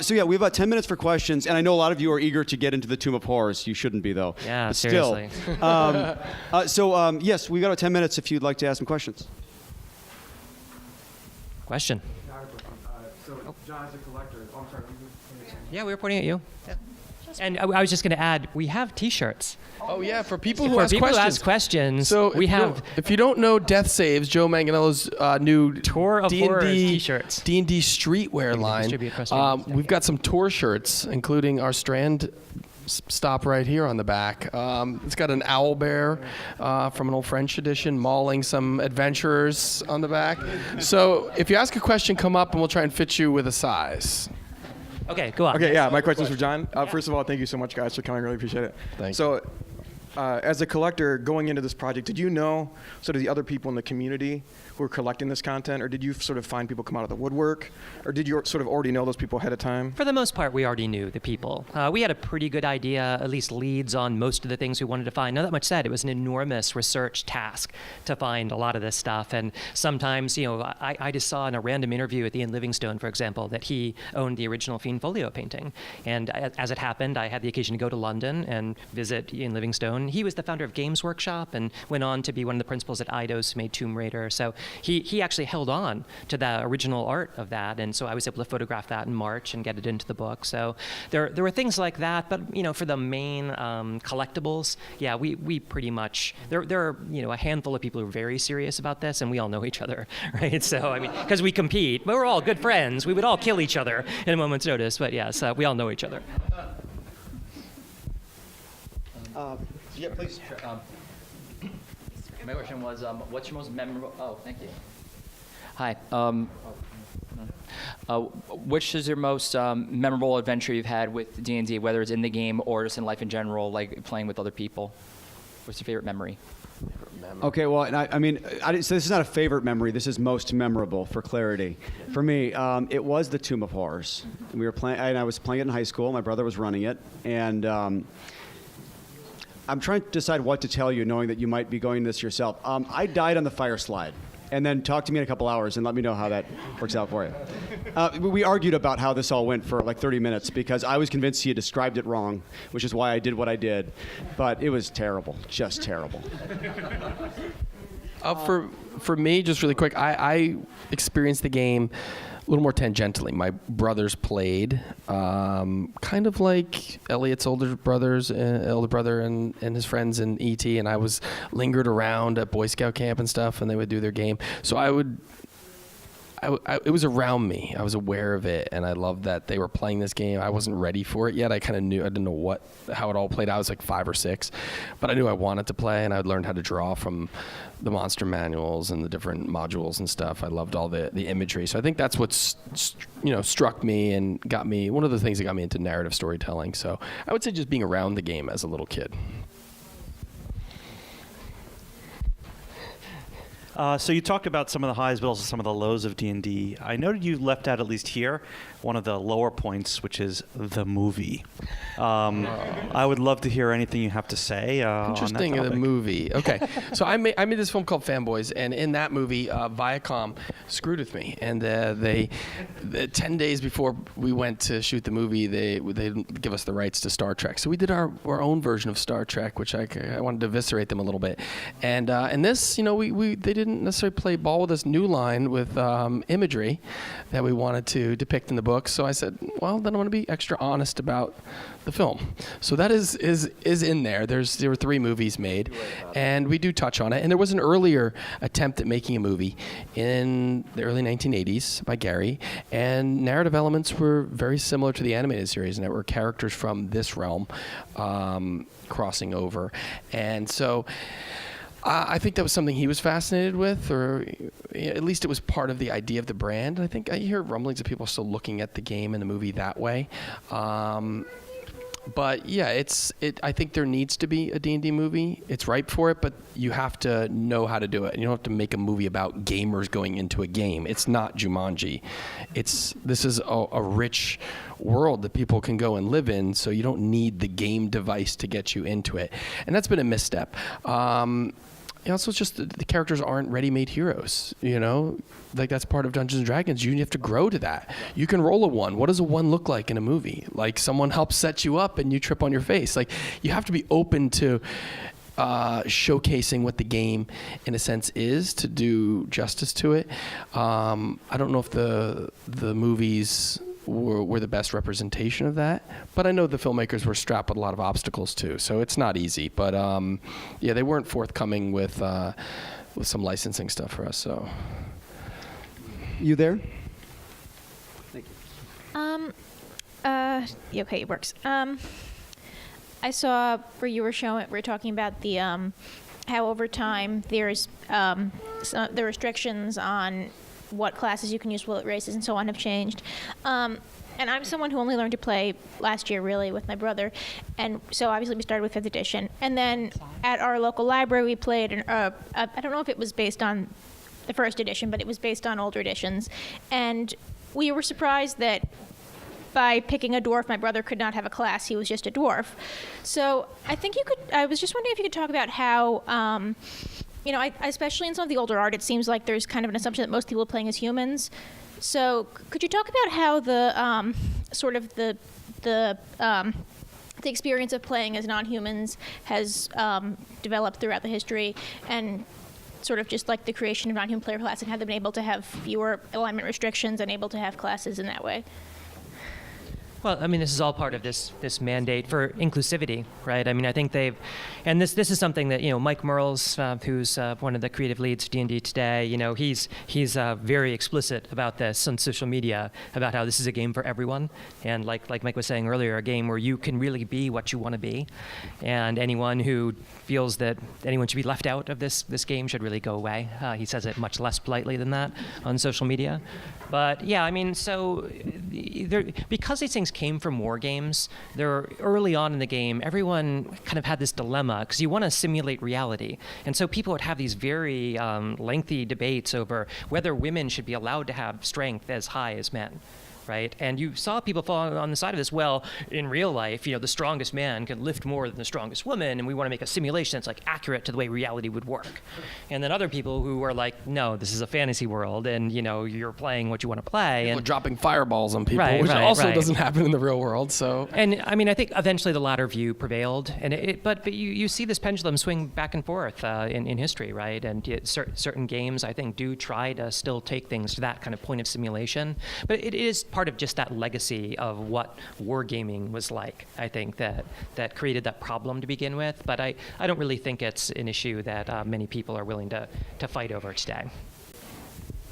So we have about 10 minutes for questions, and I know a lot of you are eager to get into the Tomb of Horrors. You shouldn't be, though. Yeah, but seriously. Still. Yes, we've got about 10 minutes if you'd like to ask some questions. Question. John, as a collector, I'm sorry. Yeah, we were pointing at you. Yeah. And I was just going to add, we have T-shirts. Oh yeah, for people who ask questions. So we have. If you don't know Death Saves, Joe Manganiello's new Tour of Horrors T-shirts, D&D streetwear line. We've got some tour shirts, including our Strand stop right here on the back. It's got an owl bear from an old French edition mauling some adventurers on the back. So if you ask a question, come up and we'll try and fit you with a size. Okay, go on. Okay, yeah, my question's for John. First of all, thank you so much, guys, for coming. Really appreciate it. Thanks. So, as a collector going into this project, did you know sort of the other people in the community who were collecting this content, or did you sort of find people come out of the woodwork, or did you sort of already know those people ahead of time? For the most part, we already knew the people. We had a pretty good idea, at least leads on most of the things we wanted to find. Now that much said, it was an enormous research task to find a lot of this stuff. And sometimes, I just saw in a random interview with Ian Livingstone, for example, that he owned the original Fiend Folio painting. And as it happened, I had the occasion to go to London and visit Ian Livingstone. He was the founder of Games Workshop and went on to be one of the principals at Eidos, who made Tomb Raider. So he actually held on to the original art of that, and so I was able to photograph that in March and get it into the book. So there were things like that, but for the main collectibles, yeah, we pretty much there are a handful of people who are very serious about this, and we all know each other, right? So I mean, because we compete, but we're all good friends. We would all kill each other in a moment's notice, but yes, we all know each other. Yeah, please. Sure. My question was, what's your most memorable? Oh, thank you. Hi. Which is your most memorable adventure you've had with D&D, whether it's in the game or just in life in general, like playing with other people? What's your favorite memory? Okay, well, so this is not a favorite memory. This is most memorable for clarity. For me, it was the Tomb of Horrors. We were playing, and I was playing it in high school. My brother was running it, and I'm trying to decide what to tell you, knowing that you might be going this yourself. I died on the fire slide. And then talk to me in a couple hours and let me know how that works out for you. We argued about how this all went for like 30 minutes because I was convinced he had described it wrong, which is why I did what I did. But it was terrible, just terrible. For me, just really quick, I experienced the game a little more tangentially. My brothers played, kind of like Elliot's older brother and his friends in ET, and I was lingered around at Boy Scout camp and stuff, and they would do their game. So it was around me. I was aware of it, and I loved that they were playing this game. I wasn't ready for it yet. I kind of knew. I didn't know how it all played out. I was like 5 or 6, but I knew I wanted to play, and I'd learned how to draw from the monster manuals and the different modules and stuff. I loved all the imagery. So I think that's what struck me and got me. One of the things that got me into narrative storytelling. So I would say just being around the game as a little kid. So you talked about some of the highs, but also some of the lows of D&D. I noted you left out, at least here, one of the lower points, which is the movie. I would love to hear anything you have to say on that Interesting, topic. the movie. Okay, so I made this film called Fanboys, and in that movie, Viacom screwed with me. And they 10 days before we went to shoot the movie, they didn't give us the rights to Star Trek. So we did our own version of Star Trek, which I wanted to eviscerate them a little bit. And this, they didn't necessarily play ball with this new line with imagery that we wanted to depict in the book. So I said, well, then I want to be extra honest about the film. So that is in there. There were 3 movies made, and we do touch on it. And there was an earlier attempt at making a movie in the early 1980s by Gary, and narrative elements were very similar to the animated series, and there were characters from this realm crossing over. And so I think that was something he was fascinated with, or at least it was part of the idea of the brand. I think I hear rumblings of people still looking at the game and the movie that way. But yeah, I think there needs to be a D&D movie. It's ripe for it, but you have to know how to do it. You don't have to make a movie about gamers going into a game. It's not Jumanji. This is a rich world that people can go and live in, so you don't need the game device to get you into it. And that's been a misstep. Also, it's just the characters aren't ready-made heroes, Like, that's part of Dungeons & Dragons. You have to grow to that. You can roll a 1. What does a 1 look like in a movie? Like, someone helps set you up and you trip on your face. Like, you have to be open to showcasing what the game, in a sense, is to do justice to it. I don't know if the movies were the best representation of that, but I know the filmmakers were strapped with a lot of obstacles too, so it's not easy. But they weren't forthcoming with some licensing stuff for us. So, You there? Thank you. Okay, it works. I saw where you were talking about the how over time there's the restrictions on what classes you can use, what races and so on have changed. And I'm someone who only learned to play last year, really, with my brother. And so obviously we started with 5th edition. And then at our local library we played, I don't know if it was based on the 1st edition, but it was based on older editions. And we were surprised that by picking a dwarf, my brother could not have a class. He was just a dwarf. So I was just wondering if you could talk about how, especially in some of the older art, it seems like there's kind of an assumption that most people are playing as humans. So could you talk about how the experience of playing as non-humans has developed throughout the history, and sort of just like the creation of non-human player class, and how they've been able to have fewer alignment restrictions and able to have classes in that way? Well, I mean, this is all part of this mandate for inclusivity, right? I mean, I think and this is something that, Mike Merles, who's one of the creative leads for D&D today, he's very explicit about this on social media, about how this is a game for everyone. And like Mike was saying earlier, a game where you can really be what you want to be. And anyone who feels that anyone should be left out of this game should really go away. He says it much less politely than that on social media. But yeah, I mean, so because these things came from war games, early on in the game, everyone kind of had this dilemma, because you want to simulate reality. And so people would have these very lengthy debates over whether women should be allowed to have strength as high as men, right? And you saw people fall on the side of this. Well, in real life, the strongest man can lift more than the strongest woman, and we want to make a simulation that's like accurate to the way reality would work. And then other people who are like, no, this is a fantasy world, and you're playing what you want to play. People and dropping fireballs on people, Right, which right, also right. doesn't happen in the real world. So, And I mean, I think eventually the latter view prevailed, and but you see this pendulum swing back and forth in history, right? And certain games, I think, do try to still take things to that kind of point of simulation, but it is part of just that legacy of what wargaming was like. I think that created that problem to begin with, but I don't really think it's an issue that many people are willing to fight over today.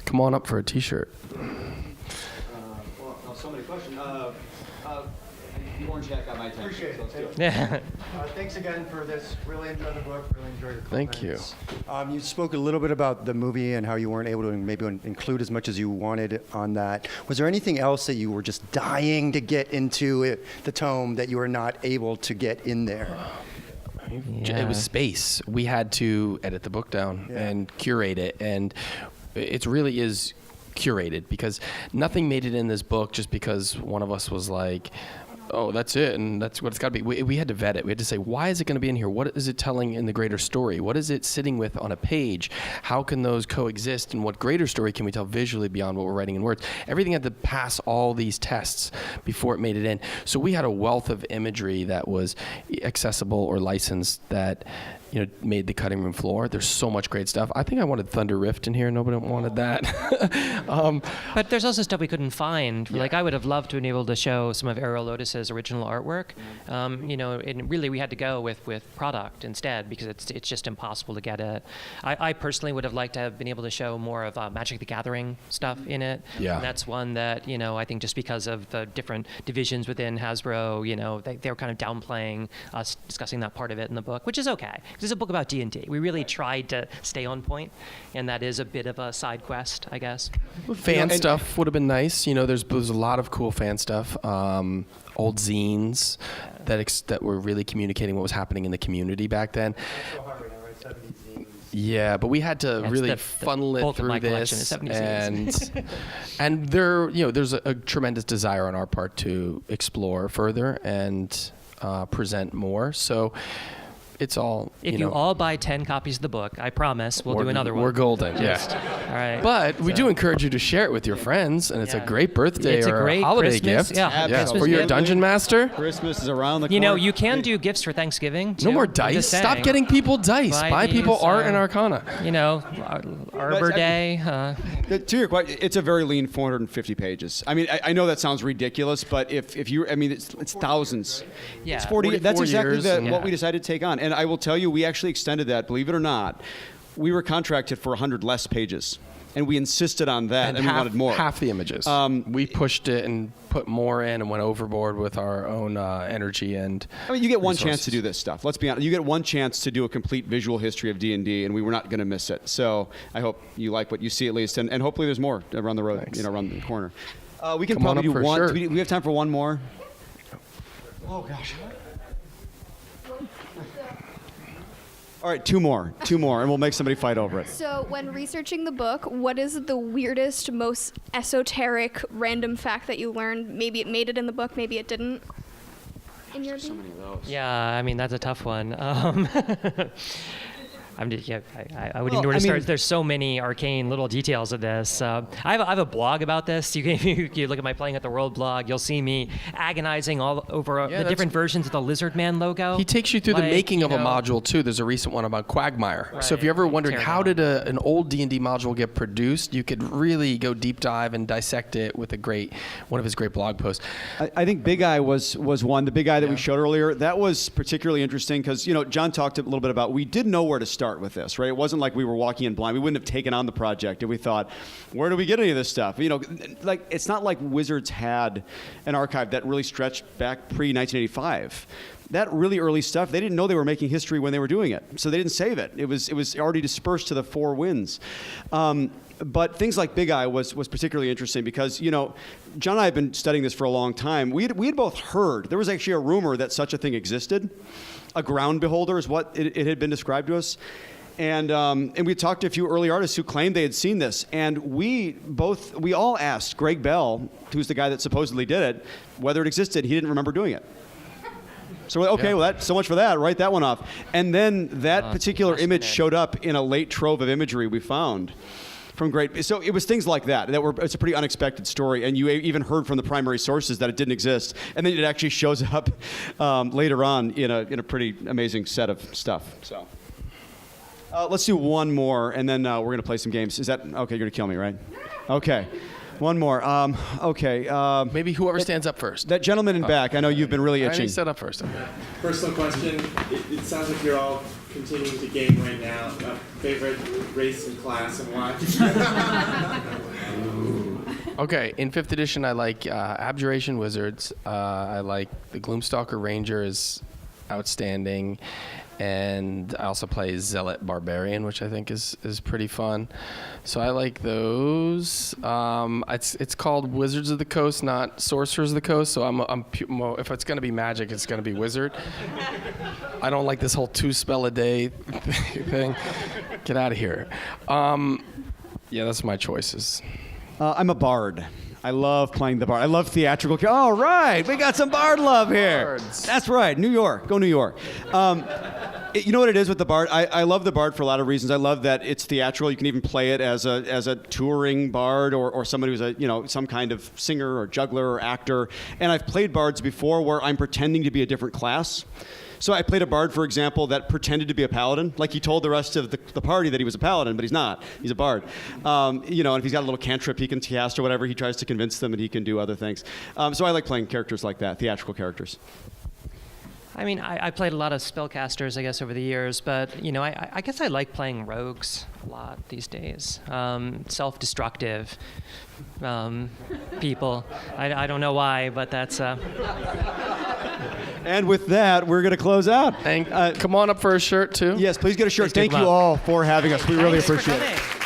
come on up for a T-shirt. Well, so many questions. The orange hat got my attention. Appreciate so let's do it. it. Yeah. Thanks again for this. Really enjoyed the book. Really enjoyed your Thank you. comments. You spoke a little bit about the movie and how you weren't able to maybe include as much as you wanted on that. Was there anything else that you were just dying to get into the tome that you were not able to get in there? It was space. We had to edit the book down and curate it, and it really is curated because nothing made it in this book just because one of us was like, oh, that's it, and that's what it's got to be. We had to vet it. We had to say, why is it going to be in here? What is it telling in the greater story? What is it sitting with on a page? How can those coexist, and what greater story can we tell visually beyond what we're writing in words? Everything had to pass all these tests before it made it in. So we had a wealth of imagery that was accessible or licensed that made the cutting room floor. There's so much great stuff. I think I wanted Thunder Rift in here. Nobody wanted that. But there's also stuff we couldn't find. Yeah. Like I would have loved to have been able to show some of Ariel Lotus's original artwork. And really we had to go with product instead because it's just impossible to get it. I personally would have liked to have been able to show more of Magic the Gathering stuff in it. Yeah. And that's one that, I think just because of the different divisions within Hasbro, they were kind of downplaying us discussing that part of it in the book, which is okay. It's a book about D&D. We really tried to stay on point, and that is a bit of a side quest, I guess. Fan stuff would have been nice. There's a lot of cool fan stuff. Old zines that were really communicating what was happening in the community back then. Yeah, but we had to really funnel it through this, and there's a tremendous desire on our part to explore further and present more. So. It's all, If you all buy 10 copies of the book, I promise we'll do another one. We're golden, All right. But we do encourage you to share it with your friends, and it's a great birthday or great holiday Christmas, gift. yeah. For your dungeon master. Christmas is around the corner. You can do gifts for Thanksgiving. No more dice. Stop getting people dice. Buy people art and Arcana. Arbor Day. To your question, it's a very lean 450 pages. I mean, I know that sounds ridiculous, but if you, it's thousands. Yeah. It's 40. That's exactly years what we decided to take on. And I will tell you, we actually extended that. Believe it or not, we were contracted for 100 less pages, and we insisted on that, and we wanted more. Half the images. We pushed it and put more in and went overboard with our own energy and. I mean, you get one resources. chance to do this stuff. Let's be honest. You get one chance to do a complete visual history of D&D, and we were not going to miss it. So I hope you like what you see at least, and hopefully there's more around the road, Thanks. around the corner. We can Come on probably up do for one. sure. Do we have time for one more? Oh gosh. All right, two more, and we'll make somebody fight over it. So, when researching the book, what is the weirdest, most esoteric, random fact that you learned? Maybe it made it in the book, maybe it didn't. In your opinion? Yeah, I mean that's a tough one. I wouldn't even know where to start. There's so many arcane little details of this. I have a blog about this. You look at my Playing at the World blog, you'll see me agonizing all over the different versions of the Lizard Man logo. He takes you through the making of a module too. There's a recent one about Quagmire. Right. So if you ever wondered how did an old D&D module get produced, you could really go deep dive and dissect it with one of his great blog posts. I think Big Eye was one. The Big Eye that we showed earlier, that was particularly interesting because John talked a little bit about we didn't know where to start with this, right? It wasn't like we were walking in blind. We wouldn't have taken on the project if we thought, where do we get any of this stuff? Like it's not like Wizards had an archive that really stretched back pre-1985. That really early stuff, they didn't know they were making history when they were doing it, so they didn't save it. It was already dispersed to the four winds. But things like Big Eye was particularly interesting because, John and I have been studying this for a long time. We had both heard, there was actually a rumor that such a thing existed. A ground beholder is what it had been described to us. And we talked to a few early artists who claimed they had seen this, and we all asked Greg Bell, who's the guy that supposedly did it, whether it existed. He didn't remember doing it. So okay, well, so much for that. Write that one off. And then that particular image showed up in a late trove of imagery we found from great. So it was things like that it's a pretty unexpected story, and you even heard from the primary sources that it didn't exist, and then it actually shows up later on in a pretty amazing set of stuff. So. Let's do one more, and then we're going to play some games. Is that okay? You're going to kill me, right? Okay. One more. Okay. Maybe whoever stands up first. That gentleman in back. I know you've been really itching. I set up first. Okay. Personal question. It sounds like you're all continuing to game right now. Favorite race and class and why? Okay. In 5th edition, I like Abjuration Wizards. I like the Gloomstalker Ranger is outstanding. And I also play Zealot Barbarian, which I think is pretty fun. So I like those. It's called Wizards of the Coast, not Sorcerers of the Coast. So if it's gonna be magic, it's gonna be wizard. I don't like this whole 2 spell a day thing. Get out of here. Yeah, that's my choices. I'm a bard. I love playing the bard. I love theatrical. All right, we got some bard love here. Bards. That's right, New York. Go New York. You know what it is with the bard? I love the bard for a lot of reasons. I love that it's theatrical. You can even play it as a touring bard or somebody who's some kind of singer or juggler or actor. And I've played bards before where I'm pretending to be a different class. So I played a bard, for example, that pretended to be a paladin. Like he told the rest of the party that he was a paladin, but he's not. He's a bard. And if he's got a little cantrip he can cast or whatever, he tries to convince them that he can do other things. So I like playing characters like that, theatrical characters. I mean, I played a lot of spellcasters, I guess, over the years, but, I guess I like playing rogues a lot these days. Self-destructive people. I don't know why, but that's... And with that, we're going to close out. And come on up for a shirt, too. Yes, please get a shirt. Please Thank you all for having us. We really Thanks for appreciate it. coming.